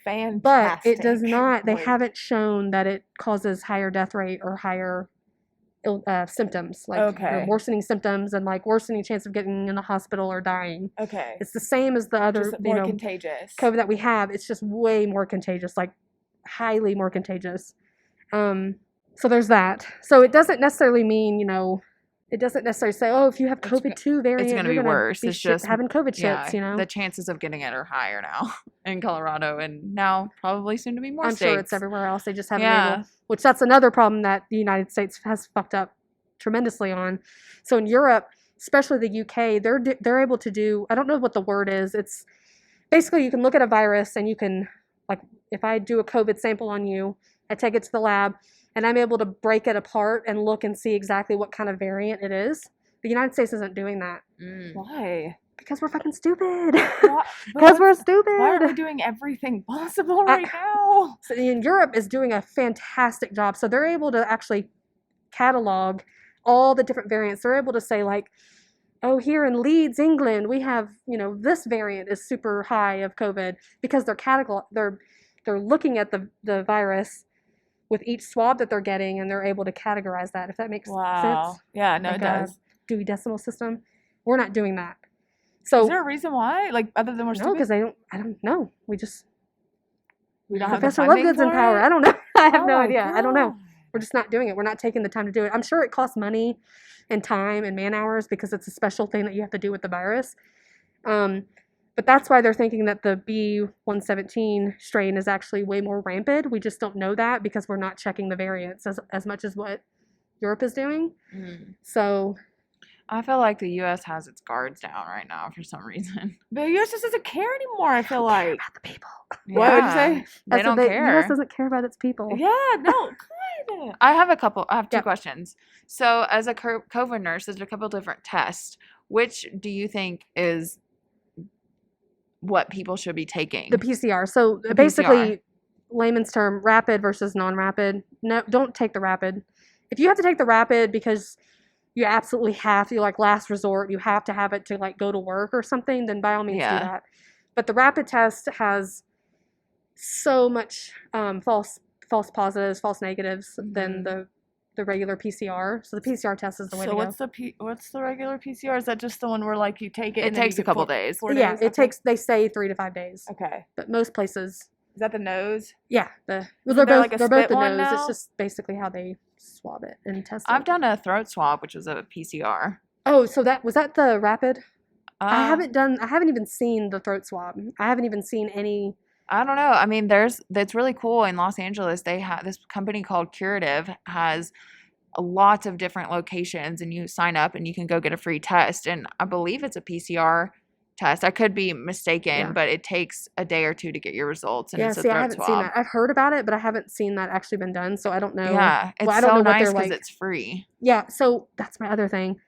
Fantastic. But it does not, they Wait. haven't shown that it causes higher death rate or higher symptoms, like Okay. worsening symptoms and like worsening chance of getting in the hospital or dying. Okay. It's the same as the other, Just more contagious. COVID that we have. It's just way more contagious, like highly more contagious. So there's that. So it doesn't necessarily mean, it doesn't necessarily say, oh, if you have COVID-2 variant, It's going to be you're worse. It's just having COVID yeah, shits, the chances of getting it are higher now in Colorado, and now probably soon to be more I'm states. sure it's everywhere else. They just haven't Yeah. able, which that's another problem that the United States has fucked up tremendously on. So in Europe, especially the UK, they're able to do, I don't know what the word is. It's basically you can look at a virus and you can, like, if I do a COVID sample on you, I take it to the lab and I'm able to break it apart and look and see exactly what kind of variant it is. The United States isn't doing that. Why? Because we're fucking stupid. Why- Because we're stupid. Why are we doing everything possible right now? So in Europe is doing a fantastic job. So they're able to actually catalog all the different variants. They're able to say, like, oh, here in Leeds, England, we have, this variant is super high of COVID, because they're looking at the virus with each swab that they're getting, and they're able to categorize that, if that makes sense. Yeah, no, Like it does. Dewey Decimal System. We're not doing that. So Is there a reason why? Like, other than we're no, stupid? because I don't know. We don't have the Professor funding Lovegood's in for power. it? I don't know. I have Oh no my idea. I don't know. God. We're just not doing it. We're not taking the time to do it. I'm sure it costs money and time and man hours because it's a special thing that you have to do with the virus. But that's why they're thinking that the B117 strain is actually way more rampant. We just don't know that because we're not checking the variants as much as what Europe is doing. So I feel like the U.S. has its guards down right now for some reason. The U.S. just doesn't care anymore, I feel like. about the people. What would you say? They That's don't what care. U.S. doesn't care about its people. Yeah, no, kind of. I have two Yep. questions. So, as a COVID nurse, there's a couple different tests. Which do you think is what people should be taking? The PCR. So The basically, PCR. layman's term, rapid versus non-rapid. No, don't take the rapid. If you have to take the rapid because you absolutely have to, like last resort, you have to have it to like go to work or something, then by all means Yeah. do that. But the rapid test has so much false positives, false negatives than the regular PCR. So the PCR test is the way to So go. what's the regular PCR? Is that just the one where like you take it? It and then you takes a get couple days. 4 Yeah, days? it Okay. takes, they say 3 to 5 days. Okay. But most places, Is that the nose? yeah, Isn't they're there, both, like, a they're both spit the one nose. now? It's just basically how they swab it and test it. I've done a throat swab, which is a PCR. Oh, so was that the rapid? I Uh, haven't even seen the throat swab. I haven't even seen any. I don't know. I mean, that's really cool in Los Angeles. They have this company called Curative has lots of different locations, and you sign up and you can go get a free test. And I believe it's a PCR test. I could be mistaken, Yeah. but it takes a day or two to get your results, and Yeah, it's a see, I throat haven't swab. seen that. I've heard about it, but I haven't seen that actually been done. So I don't know. Yeah, it's I don't so know what nice they're because like. it's free. Yeah, so that's my other thing.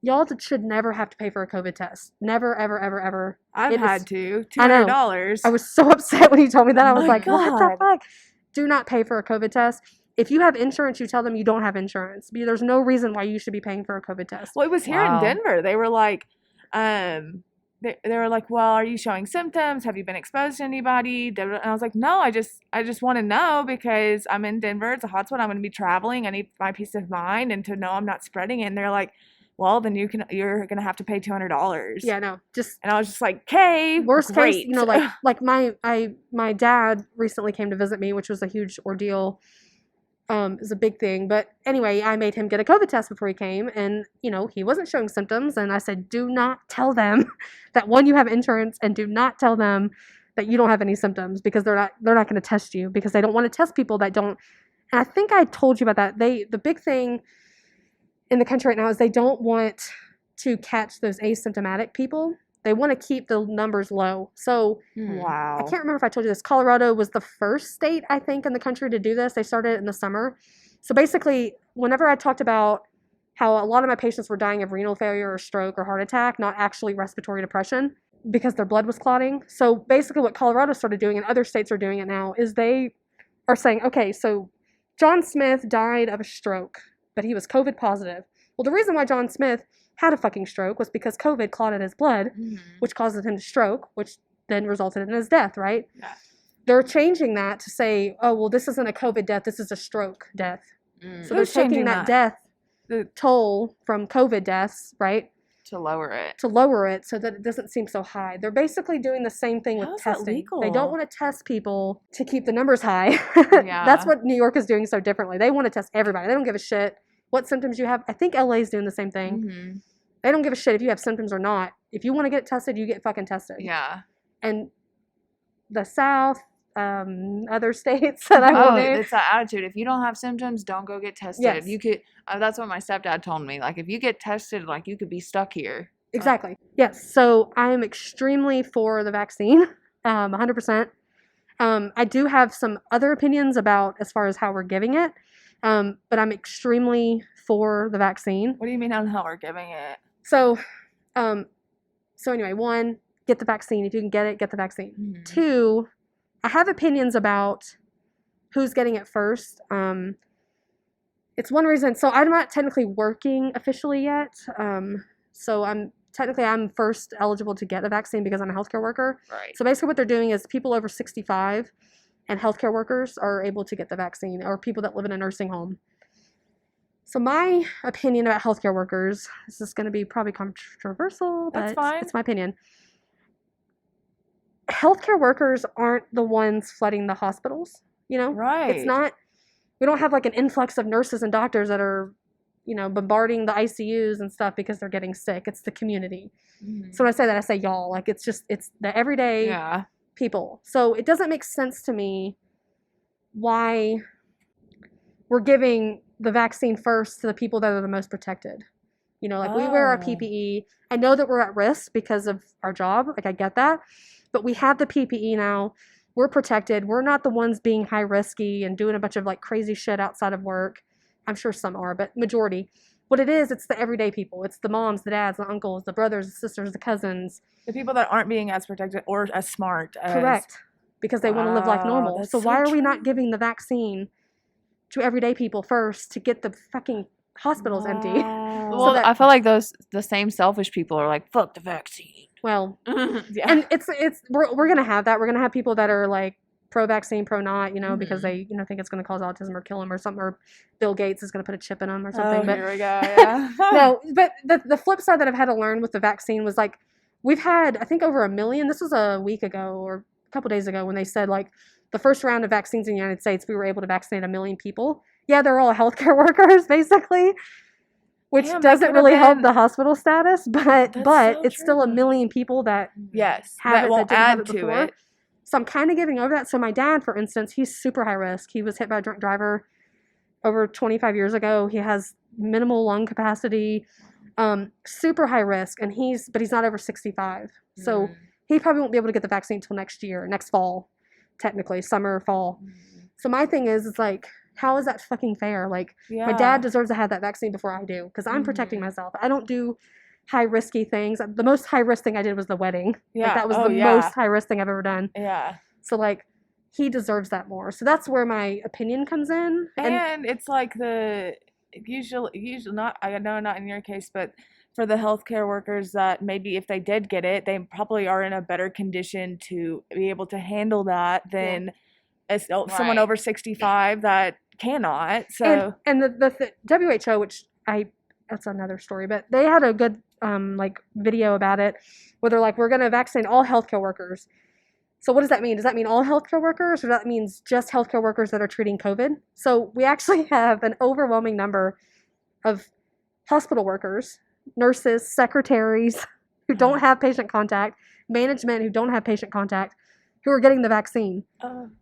Y'all should never have to pay for a COVID test. Never, ever, ever, ever. I've It had is- to. I know. $200. I was so upset when you told me that. I was My like, what the God. fuck? Do not pay for a COVID test. If you have insurance, you tell them you don't have insurance. There's no reason why you should be paying for a COVID test. Well, it was here Wow. in Denver. They were like, they were like, well, are you showing symptoms? Have you been exposed to anybody? And I was like, no, I just want to know because I'm in Denver. It's a hotspot. I'm going to be traveling. I need my peace of mind and to know I'm not spreading it. And they're like, well, then you're going to have to pay $200. Yeah, no, just And I was just like, okay, worst great. case, like my dad recently came to visit me, which was a huge ordeal. It was a big thing. But anyway, I made him get a COVID test before he came, and he wasn't showing symptoms. And I said, do not tell them that you have insurance, and do not tell them that you don't have any symptoms, because they're not going to test you, because they don't want to test people that don't. And I think I told you about that. The big thing in the country right now is they don't want to catch those asymptomatic people. They want to keep the numbers low. So Wow. I can't remember if I told you this. Colorado was the first state, I think, in the country to do this. They started it in the summer. So basically, whenever I talked about how a lot of my patients were dying of renal failure or stroke or heart attack, not actually respiratory depression, because their blood was clotting. So basically what Colorado started doing, and other states are doing it now, is they are saying, okay, so John Smith died of a stroke, but he was COVID positive. Well, the reason why John Smith had a fucking stroke was because COVID clotted his blood, which caused him to stroke, which then resulted in his death, right? Yeah. They're changing that to say, oh, well, this isn't a COVID death, this is a stroke death. So they're Who's taking changing that that? death toll from COVID deaths, right? To lower it. To lower it so that it doesn't seem so high. They're basically doing the same thing with How is that testing. legal? They don't want to test people to keep the numbers high. Yeah. That's what New York is doing so differently. They want to test everybody. They don't give a shit what symptoms you have. I think LA is doing the same thing. They don't give a shit if you have symptoms or not. If you want to get tested, you get fucking tested. Yeah. And the South, other states that I will name. It's that attitude. If you don't have symptoms, don't go get tested. Yes. You could. That's what my stepdad told me. Like, if you get tested, like, you could be stuck here. Exactly. Yes. So I am extremely for the vaccine, 100%. I do have some other opinions about as far as how we're giving it, but I'm extremely for the vaccine. What do you mean on how we're giving it? So, anyway, one, get the vaccine. If you can get it, get the vaccine. Two, I have opinions about who's getting it first. It's one reason. So I'm not technically working officially yet. So I'm first eligible to get a vaccine because I'm a healthcare worker. Right. So basically what they're doing is people over 65 and healthcare workers are able to get the vaccine, or people that live in a nursing home. So my opinion about healthcare workers, this is going to be probably controversial, but That's fine. it's my opinion. Healthcare workers aren't the ones flooding the hospitals, you know? Right. It's not, we don't have like an influx of nurses and doctors that are, you know, bombarding the ICUs and stuff because they're getting sick. It's the community. So when I say that, I say y'all. Like, it's the everyday people. So it doesn't make sense to me why we're giving the vaccine first to the people that are the most protected. You know, like we wear our PPE. I know that we're at risk because of our job. Like, I get that. But we have the PPE now. We're protected. We're not the ones being high risky and doing a bunch of like crazy shit outside of work. I'm sure some are, but majority. What it is, it's the everyday people. It's the moms, the dads, the uncles, the brothers, the sisters, the cousins. The people that aren't being as protected or as smart as... Correct. Because they want to live like normal. That's So so why are we true. not giving the vaccine to everyday people first to get the fucking hospitals empty? Well, that- I feel like the same selfish people are like, fuck the vaccine. Well, Yeah. and we're gonna have that. We're gonna have people that are like pro-vaccine, pro-not, you know, because they, you know, think it's gonna cause autism or kill them or something, or Bill Gates is gonna put a chip in them or something. Oh, But here we go. Yeah. no, but the flip side that I've had to learn with the vaccine was like, we've had, I think, over 1 million. This was a week ago or a couple days ago when they said like the first round of vaccines in the United States, we were able to vaccinate 1 million people. Yeah, they're all healthcare workers basically, which Damn, that doesn't could've really help been- the hospital status, but so it's still 1 true. million people that Yes. have That it won't that didn't have add it to before. it. So I'm kind of giving over that. So my dad, for instance, he's super high risk. He was hit by a drunk driver over 25 years ago. He has minimal lung capacity, super high risk, and he's not over 65. So he probably won't be able to get the vaccine until next fall, technically, summer, fall. So my thing is, it's like, how is that fucking fair? Like, my dad deserves to have that vaccine before I do, because I'm protecting myself. I don't do high risky things. The most high risk thing I did was the wedding. Yeah. Like, that was Oh, the yeah. most high risk thing I've ever done. Yeah. So like, he deserves that more. So that's where my opinion comes in. And it's like usually not, I know not in your case, but for the healthcare workers that maybe if they did get it, they probably are in a better condition to be able to handle that than someone Right. over 65 that cannot. So and the WHO, which that's another story, but they had a good like video about it where they're like, we're going to vaccinate all healthcare workers. So what does that mean? Does that mean all healthcare workers, or that means just healthcare workers that are treating COVID? So we actually have an overwhelming number of hospital workers, nurses, secretaries who don't have patient contact, management who don't have patient contact, who are getting the vaccine.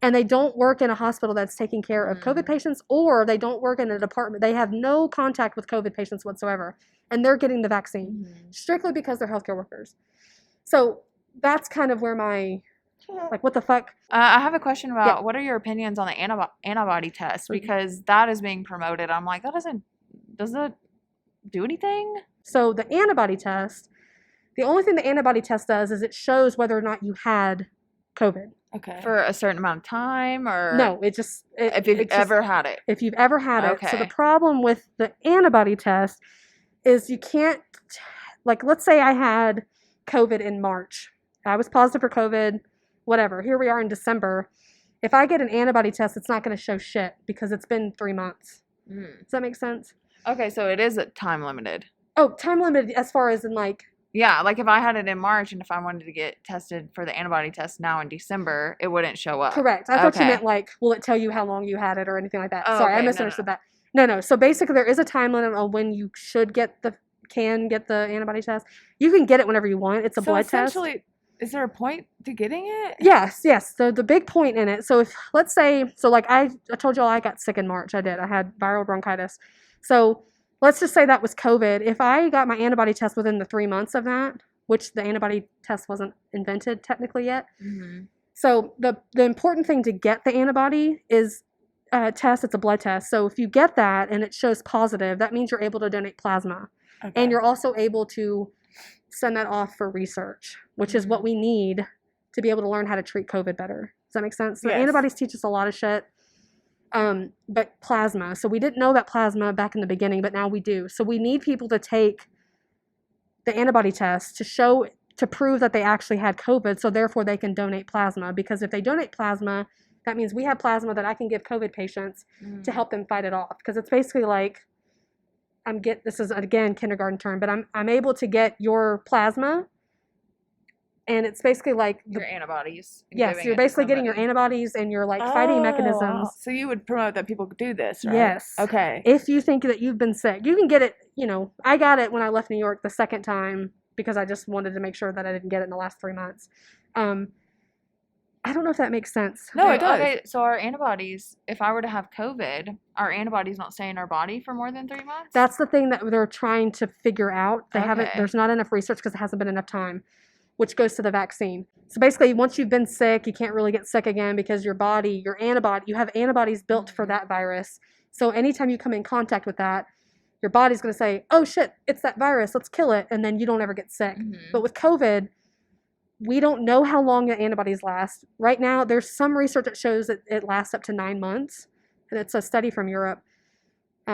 And they don't work in a hospital that's taking care of COVID patients, or they don't work in a department. They have no contact with COVID patients whatsoever, and they're getting the vaccine strictly because they're healthcare workers. So that's kind of where my, like, what the fuck? I have a question about what are your opinions on the antibody test, because that is being promoted. I'm like, does it do anything? So the antibody test, the only thing the antibody test does is it shows whether or not you had COVID. okay. For a certain amount of time, or No, it just if you've ever had it. if you've ever had it. So the Okay. problem with the antibody test is you can't, like, let's say I had COVID in March. I was positive for COVID, whatever. Here we are in December. If I get an antibody test, it's not going to show shit because it's been 3 months. Does that make sense? Okay, so it is time limited. Oh, time limited as far as in like. Yeah, like if I had it in March and if I wanted to get tested for the antibody test now in December, it wouldn't show up. Correct. I thought you meant like, will it tell you how long you had it or anything like that? Oh, Sorry, I okay. misunderstood that. No. So basically, there is a time limit on when you can get the antibody test. You can get it whenever you want. It's a blood test. Is there a point to getting it? Yes. So the big point in it. So if let's say, so like I told y'all I got sick in March. I did. I had viral bronchitis. So let's just say that was COVID. If I got my antibody test within the 3 months of that, which the antibody test wasn't invented technically yet. So the important thing to get the antibody is a test. It's a blood test. So if you get that and it shows positive, that means you're able to donate plasma. Okay. And you're also able to send that off for research, which is what we need to be able to learn how to treat COVID better. Does that make sense? So Yes. antibodies teach us a lot of shit. But plasma. So we didn't know about plasma back in the beginning, but now we do. So we need people to take the antibody test to prove that they actually had COVID, so therefore they can donate plasma. Because if they donate plasma, that means we have plasma that I can give COVID patients to help them fight it off. Because it's basically like, this is again kindergarten term, but I'm able to get your plasma, and it's basically like your antibodies. Yes, you're basically getting your antibodies and your like fighting mechanisms. So you would promote that people do this, right? Yes. Okay. If you think that you've been sick, you can get it. You know, I got it when I left New York the second time because I just wanted to make sure that I didn't get it in the last 3 months. I don't know if that makes sense. No, it does. Okay, so our antibodies, if I were to have COVID, our antibodies don't stay in our body for more than 3 months? That's the thing that they're trying to figure out. They haven't. Okay. There's not enough research because it hasn't been enough time, which goes to the vaccine. So basically, once you've been sick, you can't really get sick again because you have antibodies built for that virus. So anytime you come in contact with that, your body's going to say, oh shit, it's that virus, let's kill it, and then you don't ever get sick. But with COVID, we don't know how long the antibodies last. Right now, there's some research that shows that it lasts up to 9 months. And it's a study from Europe,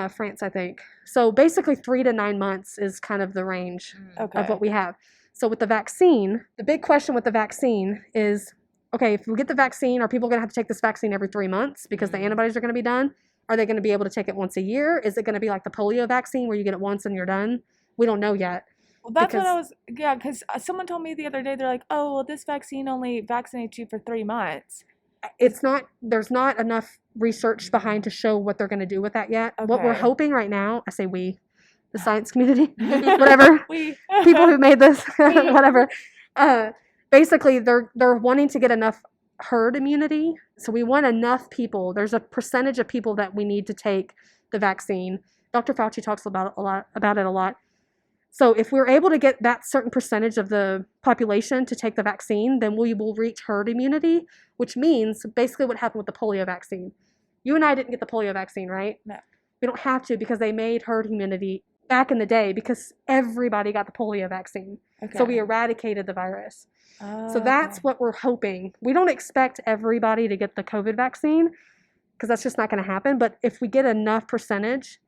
France, I think. So basically 3 to 9 months is kind of the range of what we have. So with the vaccine, the big question with the vaccine is, okay, if we get the vaccine, are people going to have to take this vaccine every 3 months because the antibodies are going to be done? Are they going to be able to take it once a year? Is it going to be like the polio vaccine where you get it once and you're done? We don't know yet. Well, that's what I was, because someone told me the other day, they're like, oh, well, this vaccine only vaccinates you for 3 months. There's not enough research behind to show what they're going to do with that yet. What we're hoping right now, I say we, the science community, whatever, people who made this, whatever. Basically, they're wanting to get enough herd immunity. So we want enough people. There's a percentage of people that we need to take the vaccine. Dr. Fauci talks about it a lot. So if we're able to get that certain percentage of the population to take the vaccine, then we will reach herd immunity, which means basically what happened with the polio vaccine. You and I didn't get the polio vaccine, right? No. We don't have to because they made herd immunity back in the day because everybody got the polio vaccine. Okay. So we eradicated the virus. Oh, So that's what we're hoping. We don't expect everybody to get the COVID vaccine because that's just not going to happen. But if we get enough percentage,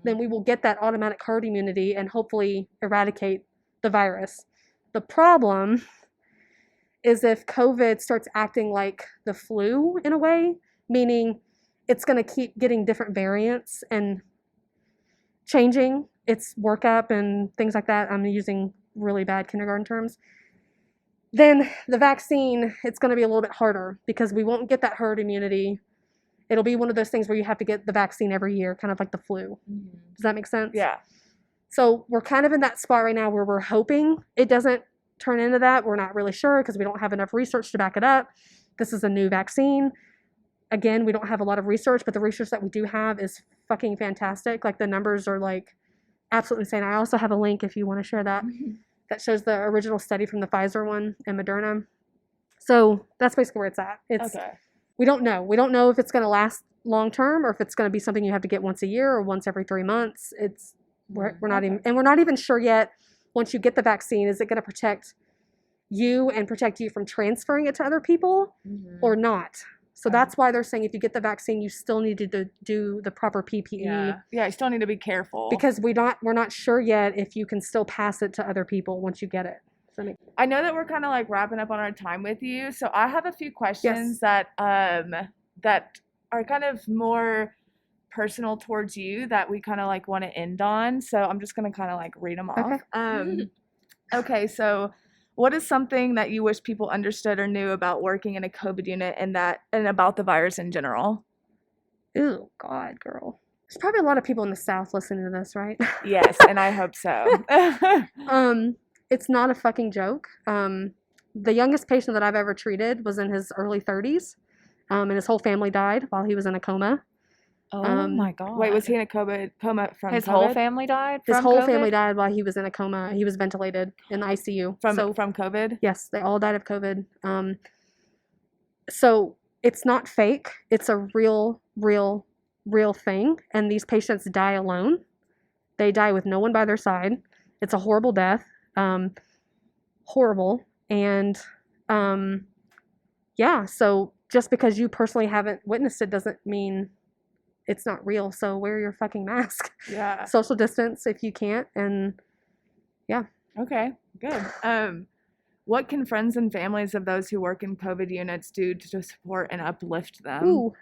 then we will get that automatic herd immunity and hopefully eradicate the virus. The problem is if COVID starts acting like the flu in a way, meaning it's going to keep getting different variants and changing its workup and things like that. I'm using really bad kindergarten terms. Then the vaccine, it's going to be a little bit harder because we won't get that herd immunity. It'll be one of those things where you have to get the vaccine every year, kind of like the flu. Does that make sense? Yeah. So we're kind of in that spot right now where we're hoping it doesn't turn into that. We're not really sure because we don't have enough research to back it up. This is a new vaccine. Again, we don't have a lot of research, but the research that we do have is fucking fantastic. Like the numbers are like absolutely insane. I also have a link if you want to share that. That shows the original study from the Pfizer one and Moderna. So that's basically where it's at. We don't know. We don't know if it's going to last long term or if it's going to be something you have to get once a year or once every 3 months. We're not even sure yet. Once you get the vaccine, is it going to protect you and protect you from transferring it to other people or not? So that's why they're saying if you get the vaccine, you still need to do the proper PPE. Yeah, you still need to be careful. Because we're not sure yet if you can still pass it to other people once you get it. I know that we're kind of like wrapping up on our time with you, so I have a few questions that that are kind of more personal towards you that we kind of like want to end on. So I'm just gonna kind of like read them off. Okay, so what is something that you wish people understood or knew about working in a COVID unit and about the virus in general? Ooh, God, girl. There's probably a lot of people in the South listening to this, right? Yes, and I hope so. It's not a fucking joke. The youngest patient that I've ever treated was in his early 30s, and his whole family died while he was in a coma. Oh my God. Wait, was he in a coma from his COVID? whole family died from His whole COVID? family died while he was in a coma. He was ventilated in the ICU. From COVID? Yes, they all died of COVID. So it's not fake. It's a real thing. And these patients die alone. They die with no one by their side. It's a horrible death. Horrible. And yeah, so just because you personally haven't witnessed it doesn't mean it's not real. So wear your fucking mask. Yeah. Social distance if you can't. And yeah. Okay, good. What can friends and families of those who work in COVID units do to support and uplift them? Ooh,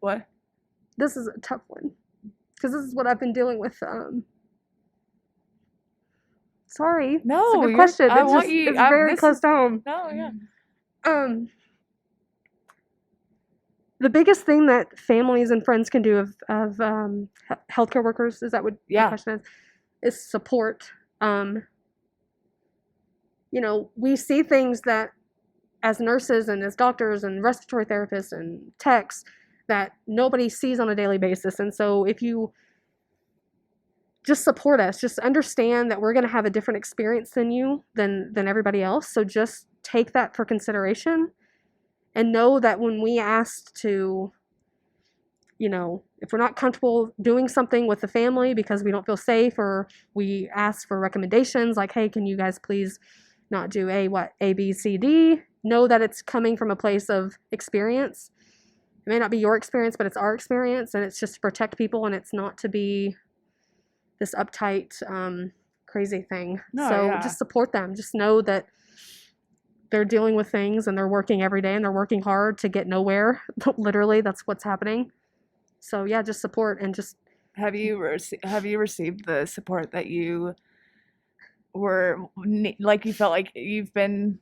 What? this is a tough one because this is what I've been dealing with. Sorry. No, it's a good you're- question. I It's want just, you- it's I- very this close is- to home. No, yeah. The biggest thing that families and friends can do of healthcare workers, is that what Yeah. the question is support. You know, we see things that as nurses and as doctors and respiratory therapists and techs that nobody sees on a daily basis. And so if you just support us, just understand that we're going to have a different experience than everybody else. So just take that for consideration. And know that when we asked to, you know, if we're not comfortable doing something with the family because we don't feel safe, or we ask for recommendations like, hey, can you guys please not do A, B, C, D? Know that it's coming from a place of experience. It may not be your experience, but it's our experience, and it's just to protect people, and it's not to be this uptight, crazy thing. No, so yeah. just support them. Just know that they're dealing with things and they're working every day and they're working hard to get nowhere. Literally, that's what's happening. So yeah, just support and just. Have you received the support that you like you felt like you've been?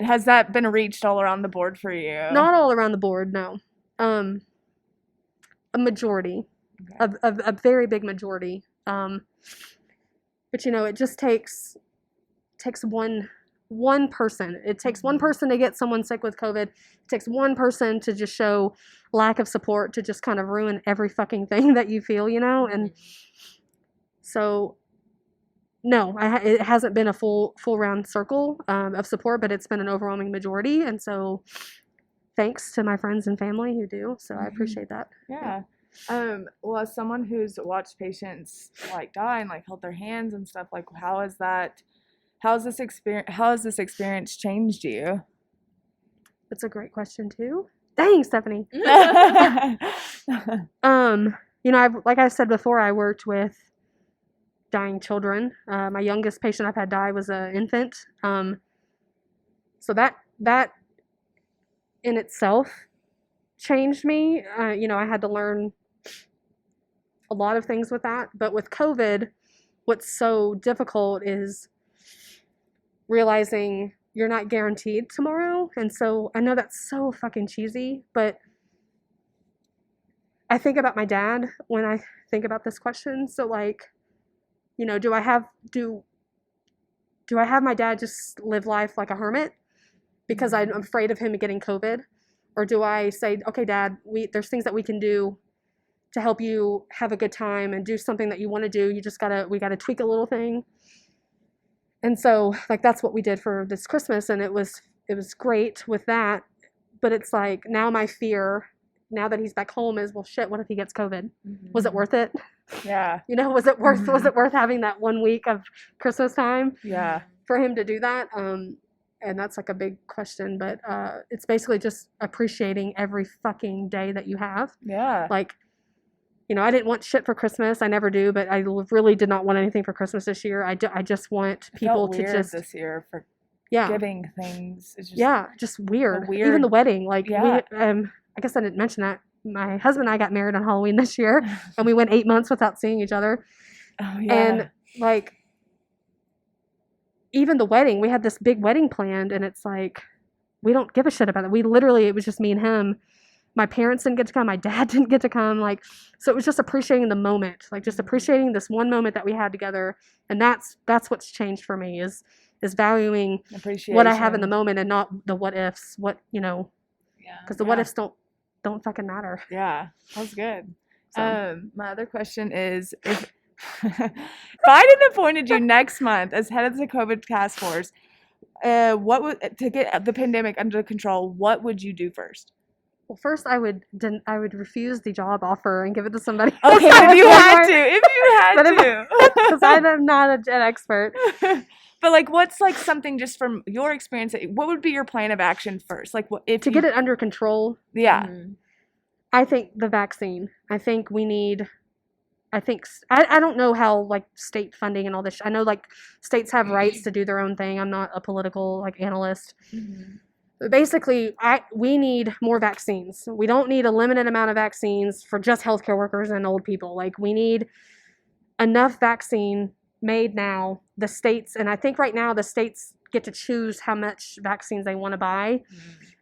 Has that been reached all around the board for you? Not all around the board, no. A majority, Okay. a very big majority. But you know, it just takes one person. It takes one person to get someone sick with COVID. It takes one person to just show lack of support to just kind of ruin every fucking thing that you feel, you know? And so, no, it hasn't been a full round circle of support, but it's been an overwhelming majority. And so thanks to my friends and family who do. So I appreciate that. Yeah. Well, as someone who's watched patients like die and like held their hands and stuff, like how has this experience changed you? That's a great question too. Dang, Stephanie. You know, like I said before, I worked with dying children. My youngest patient I've had die was an infant. So that in itself changed me. You know, I had to learn a lot of things with that. But with COVID, what's so difficult is realizing you're not guaranteed tomorrow. And so I know that's so fucking cheesy, but I think about my dad when I think about this question. So like, you know, do I have my dad just live life like a hermit because I'm afraid of him getting COVID? Or do I say, okay, Dad, there's things that we can do to help you have a good time and do something that you want to do. We gotta tweak a little thing. And so like that's what we did for this Christmas, and it was great with that. But it's like now my fear, now that he's back home, is, well, shit, what if he gets COVID? Mhm. Was it worth it? Yeah. You know, was it worth having that 1 week of Christmas time Yeah. for him to do that? and that's like a big question, but it's basically just appreciating every fucking day that you have. Yeah. Like, you know, I didn't want shit for Christmas. I never do, but I really did not want anything for Christmas this year. I just want It people felt to weird just this year for yeah giving things. It's just just weird. weird. Even the wedding, like Yeah. we I guess I didn't mention that my husband and I got married on Halloween this year, and we went 8 months without seeing each other. Oh yeah. And like, even the wedding, we had this big wedding planned, and it's like, we don't give a shit about it. We literally, it was just me and him. My parents didn't get to come. My dad didn't get to come. Like, so it was just appreciating the moment, like just appreciating this one moment that we had together. And that's what's changed for me is valuing Appreciation. what I have in the moment and not the what ifs, what, you know, Yeah. because the what ifs don't fucking matter. Yeah, that's good. So. My other question is, if Biden appointed you next month as head of the COVID task force, what would to get the pandemic under control? What would you do first? Well, first I would refuse the job offer and give it to somebody else. Okay, if you had to, because I'm not an expert. But like, what's like something just from your experience? What would be your plan of action first? Like, what if To get it under control? Yeah. I think the vaccine. I think we need. I don't know how like state funding and all this. I know like states have rights to do their own thing. I'm not a political like analyst. But basically, we need more vaccines. We don't need a limited amount of vaccines for just healthcare workers and old people. Like, we need enough vaccine made now. The states, and I think right now the states get to choose how much vaccines they want to buy.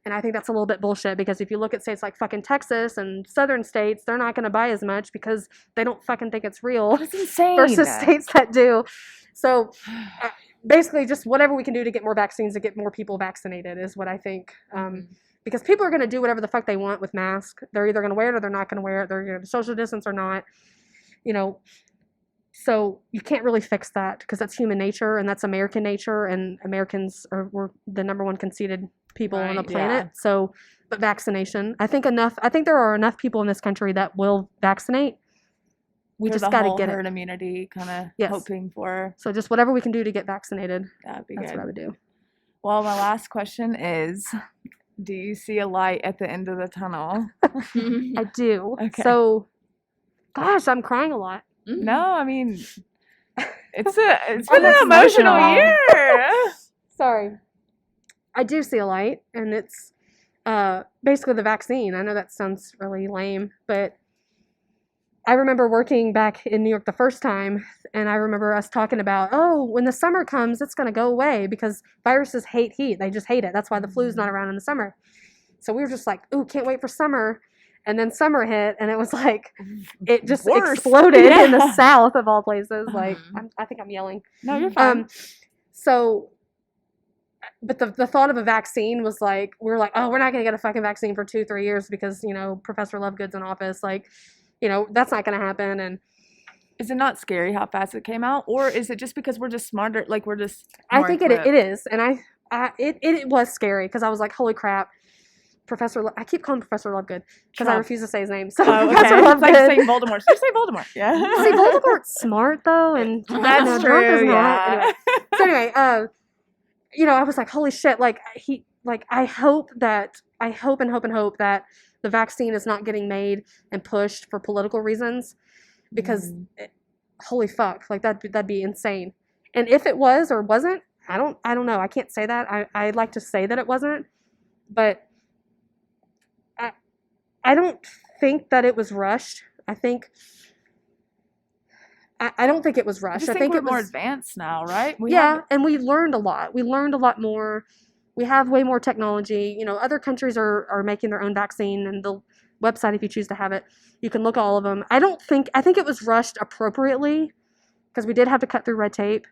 And I think that's a little bit bullshit, because if you look at states like fucking Texas and southern states, they're not going to buy as much because they don't fucking think it's real. That's insane. Versus states that do. So basically just whatever we can do to get more vaccines, to get more people vaccinated is what I think. Because people are going to do whatever the fuck they want with masks. They're either going to wear it or they're not going to wear it. They're going to social distance or not. You know, so you can't really fix that, because that's human nature and that's American nature, and Americans we're the number one conceited people on the planet. Yeah. So, but vaccination, I think there are enough people in this country that will vaccinate. We just got to get herd it. immunity, kind of hoping for. So just whatever we can do to get vaccinated. That'd be That's good. what I would do. Well, my last question is, do you see a light at the end of the tunnel? I do. Okay. So, gosh, I'm crying a lot. No, I mean, it's been Oh, an that's emotional emotional. year. Sorry. I do see a light, and it's basically the vaccine. I know that sounds really lame, but I remember working back in New York the first time, and I remember us talking about, oh, when the summer comes, it's going to go away, because viruses hate heat. They just hate it. That's why the flu's not around in the summer. So we were just like, ooh, can't wait for summer. And then summer hit, and it was like, it just exploded in the South of all places. Like, I think I'm yelling. No, you're fine. So, but the thought of a vaccine was like, we were like, oh, we're not going to get a fucking vaccine for 2-3 years because, you know, Professor Lovegood's in office. Like, you know, that's not going to happen. And is it not scary how fast it came out, or is it just because we're just smarter? Like, we're just. I think it is, and it was scary, because I was like, holy crap. I keep calling Professor Lovegood because I refuse to say his name. So Professor Lovegood. It's like saying Voldemort. Just say Voldemort. Yeah. See, Voldemort's smart though, and that's Trump is true. not. Yeah. Anyway, you know, I was like, holy shit! Like I hope and hope that the vaccine is not getting made and pushed for political reasons, because holy fuck, like that'd be insane. And if it was or wasn't, I don't know. I can't say that. I'd like to say that it wasn't, but. I don't think that it was rushed. I don't think it was rushed. I think we're more advanced now, right? And we learned a lot. We learned a lot more. We have way more technology. You know, other countries are making their own vaccine, and the website, if you choose to have it, you can look at all of them. I think it was rushed appropriately, because we did have to cut through red tape.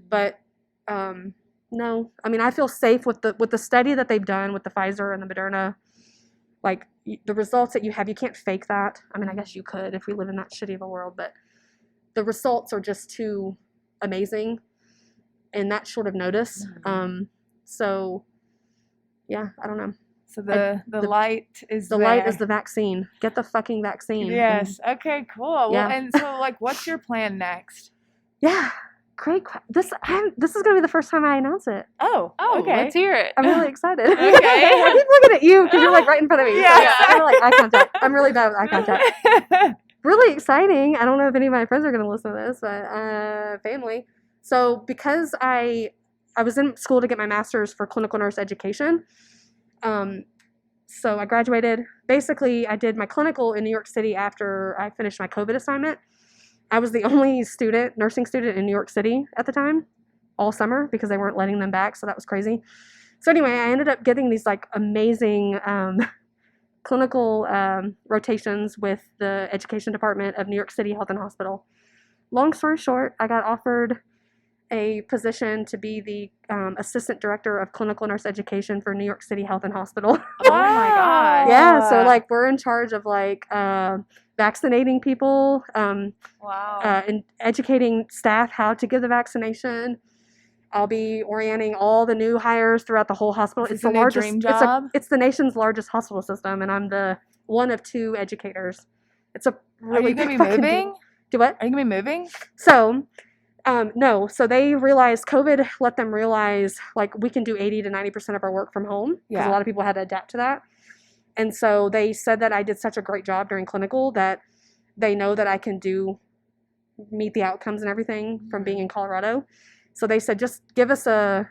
But no, I mean, I feel safe with the study that they've done with the Pfizer and the Moderna. Like, the results that you have, you can't fake that. I mean, I guess you could if we live in that shitty of a world, but the results are just too amazing in that short of notice. So, yeah, I don't know. So the light is the light is the vaccine. Get the fucking vaccine. Yes. Okay, cool. Yeah. Well, and so, like, what's your plan next? Yeah. This is gonna be the first time I announce it. Oh, okay. Let's hear it. I'm really excited. Okay. I keep looking at you because you're like right in front of me. Yeah. So, I'm like eye contact. I'm really bad with eye contact. Really exciting. I don't know if any of my friends are gonna listen to this, but family. So because I was in school to get my master's for clinical nurse education. So I graduated. Basically, I did my clinical in New York City after I finished my COVID assignment. I was the only nursing student in New York City at the time, all summer, because they weren't letting them back, so that was crazy. So anyway, I ended up getting these like amazing clinical rotations with the education department of New York City Health and Hospital. Long story short, I got offered a position to be the assistant director of clinical nurse education for New York City Health and Hospital. Oh my gosh. Yeah, so like we're in charge of like vaccinating people, Wow. and educating staff how to give the vaccination. I'll be orienting all the new hires throughout the whole hospital. Is It's this the a new largest. dream job? It's the nation's largest hospital system, and I'm the one of 2 educators. It's a really Are you going to big be fucking moving? deal. Do what? Are you going to be moving? So, no. So they realized COVID let them realize like we can do 80 to 90% of our work from home because Yeah. a lot of people had to adapt to that. And so they said that I did such a great job during clinical that they know that I can meet the outcomes and everything from being in Colorado. So they said, just give us a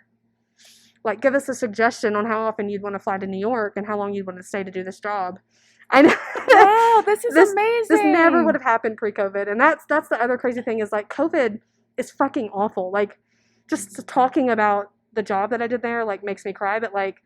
suggestion on how often you'd want to fly to New York and how long you'd want to stay to do this job. I know. Wow, this is amazing. This never would have happened pre-COVID. And that's the other crazy thing is like COVID is fucking awful. Like just talking about the job that I did there like makes me cry, but like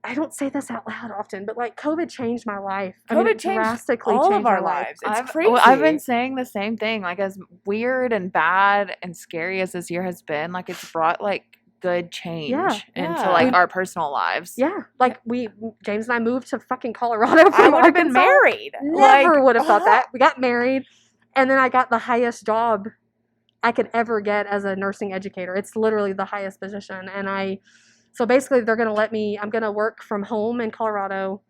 I don't say this out loud often, but like COVID changed my life. COVID it changed drastically all changed of our my life. lives. It's I've crazy. been saying the same thing. Like, as weird and bad and scary as this year has been, like, it's brought like good change into Yeah. like our personal lives. Yeah, like James and I moved to fucking Colorado. I From would have been Arkansas. married. Never would have thought that. We got married, and then I got the highest job I could ever get as a nursing educator. It's literally the highest position, and so basically they're gonna let me. I'm gonna work from home in Colorado,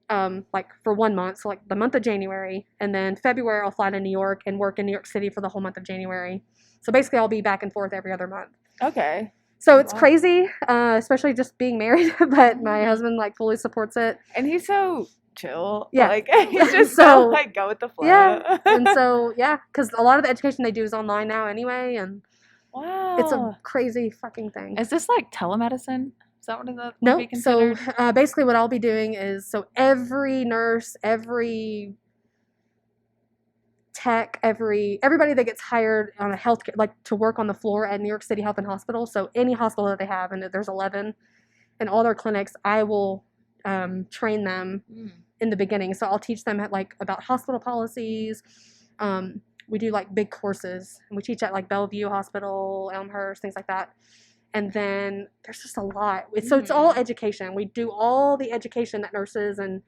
like for 1 month, so like the month of January, and then February I'll fly to New York and work in New York City for the whole month of January. So basically I'll be back and forth every other month. Okay. So it's Wow. crazy, especially just being married, but my husband like fully supports it. And he's so chill. Yeah. Like, he's just So- so like go with the flow. Yeah, and so yeah, because a lot of the education they do is online now anyway, and Wow. it's a crazy fucking thing. Is this like telemedicine? Is that what it would No, be so considered? basically what I'll be doing is every nurse, every tech, everybody that gets hired on a healthcare, like to work on the floor at New York City Health and Hospital, so any hospital that they have, and there's 11, and all their clinics, I will train them in the beginning. So I'll teach them like about hospital policies. We do like big courses, and we teach at like Bellevue Hospital, Elmhurst, things like that. And then there's just a lot. So it's all education. We do all the education that nurses and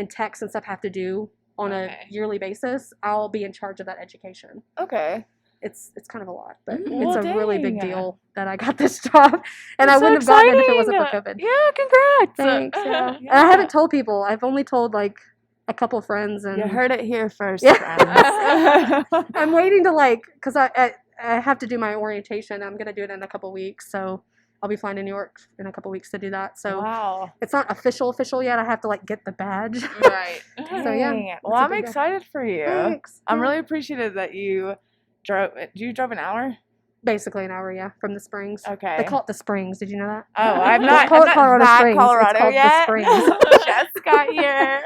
techs and stuff have to do on a yearly basis. I'll be in charge of that education. Okay. It's kind of a lot, but Well, it's a really big dang. deal that I got this job, and That's I so wouldn't have gotten it if it wasn't for exciting. COVID. Yeah, congrats. Thanks. Yeah. Yeah. And I haven't told people. I've only told like a couple friends, and You heard it here first, Yeah. friends. I'm waiting to because I have to do my orientation. I'm gonna do it in a couple weeks, so I'll be flying to New York in a couple weeks to do that. So Wow. it's not official yet. I have to get the badge. Right. So, yeah, Dang. it's Well, a I'm big deal. excited for you. Thanks. I'm Yeah. really appreciative that you drove. You drove an hour? Basically an hour, yeah, from the Springs. Okay. They call it the Springs. Did you know that? Oh, I'm Don't not. call I'm it not Colorado that Springs. It's Colorado called the yet. Springs. Just got here.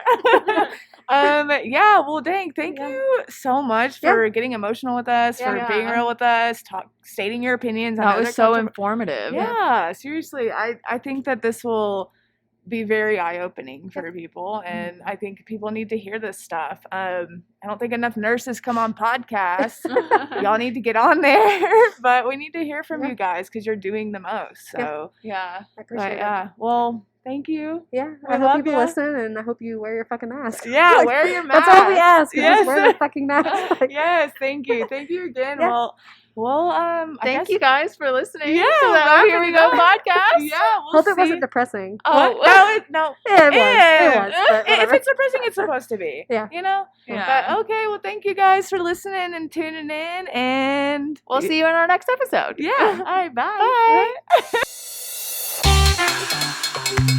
Yeah. Well, dang. Thank Yeah. you so much Yeah. for getting emotional with us, for Yeah. being real with us, stating your opinions. I That know was they're so controversial. informative. Yeah, seriously. I think that this will be very eye-opening for people, and I think people need to hear this stuff. I don't think enough nurses come on podcasts. Y'all need to get on there, but we need to hear from Yeah. you guys because you're doing the most. So, Yeah. I but appreciate it. yeah. Well, thank you. Yeah, We I hope love you ya. listen, and I hope you wear your fucking mask. Yeah, Like, wear your mask. That's all we ask. Is Yes. Just wear the fucking mask. Like, Yes, thank you. Thank you again. Yeah. Well, Well, I Thank guess, you guys for listening. Yeah, to the wrapping Here We it Go up. podcast. Yeah, we'll Hope see. it wasn't depressing. Oh, What? No, Yeah, it was. It was. But If whatever. it's depressing, it's supposed to be. Yeah. You know? Yeah. But okay, well, thank you guys for listening and tuning in. And We'll see you in our next episode. Yeah. All right, bye. Bye.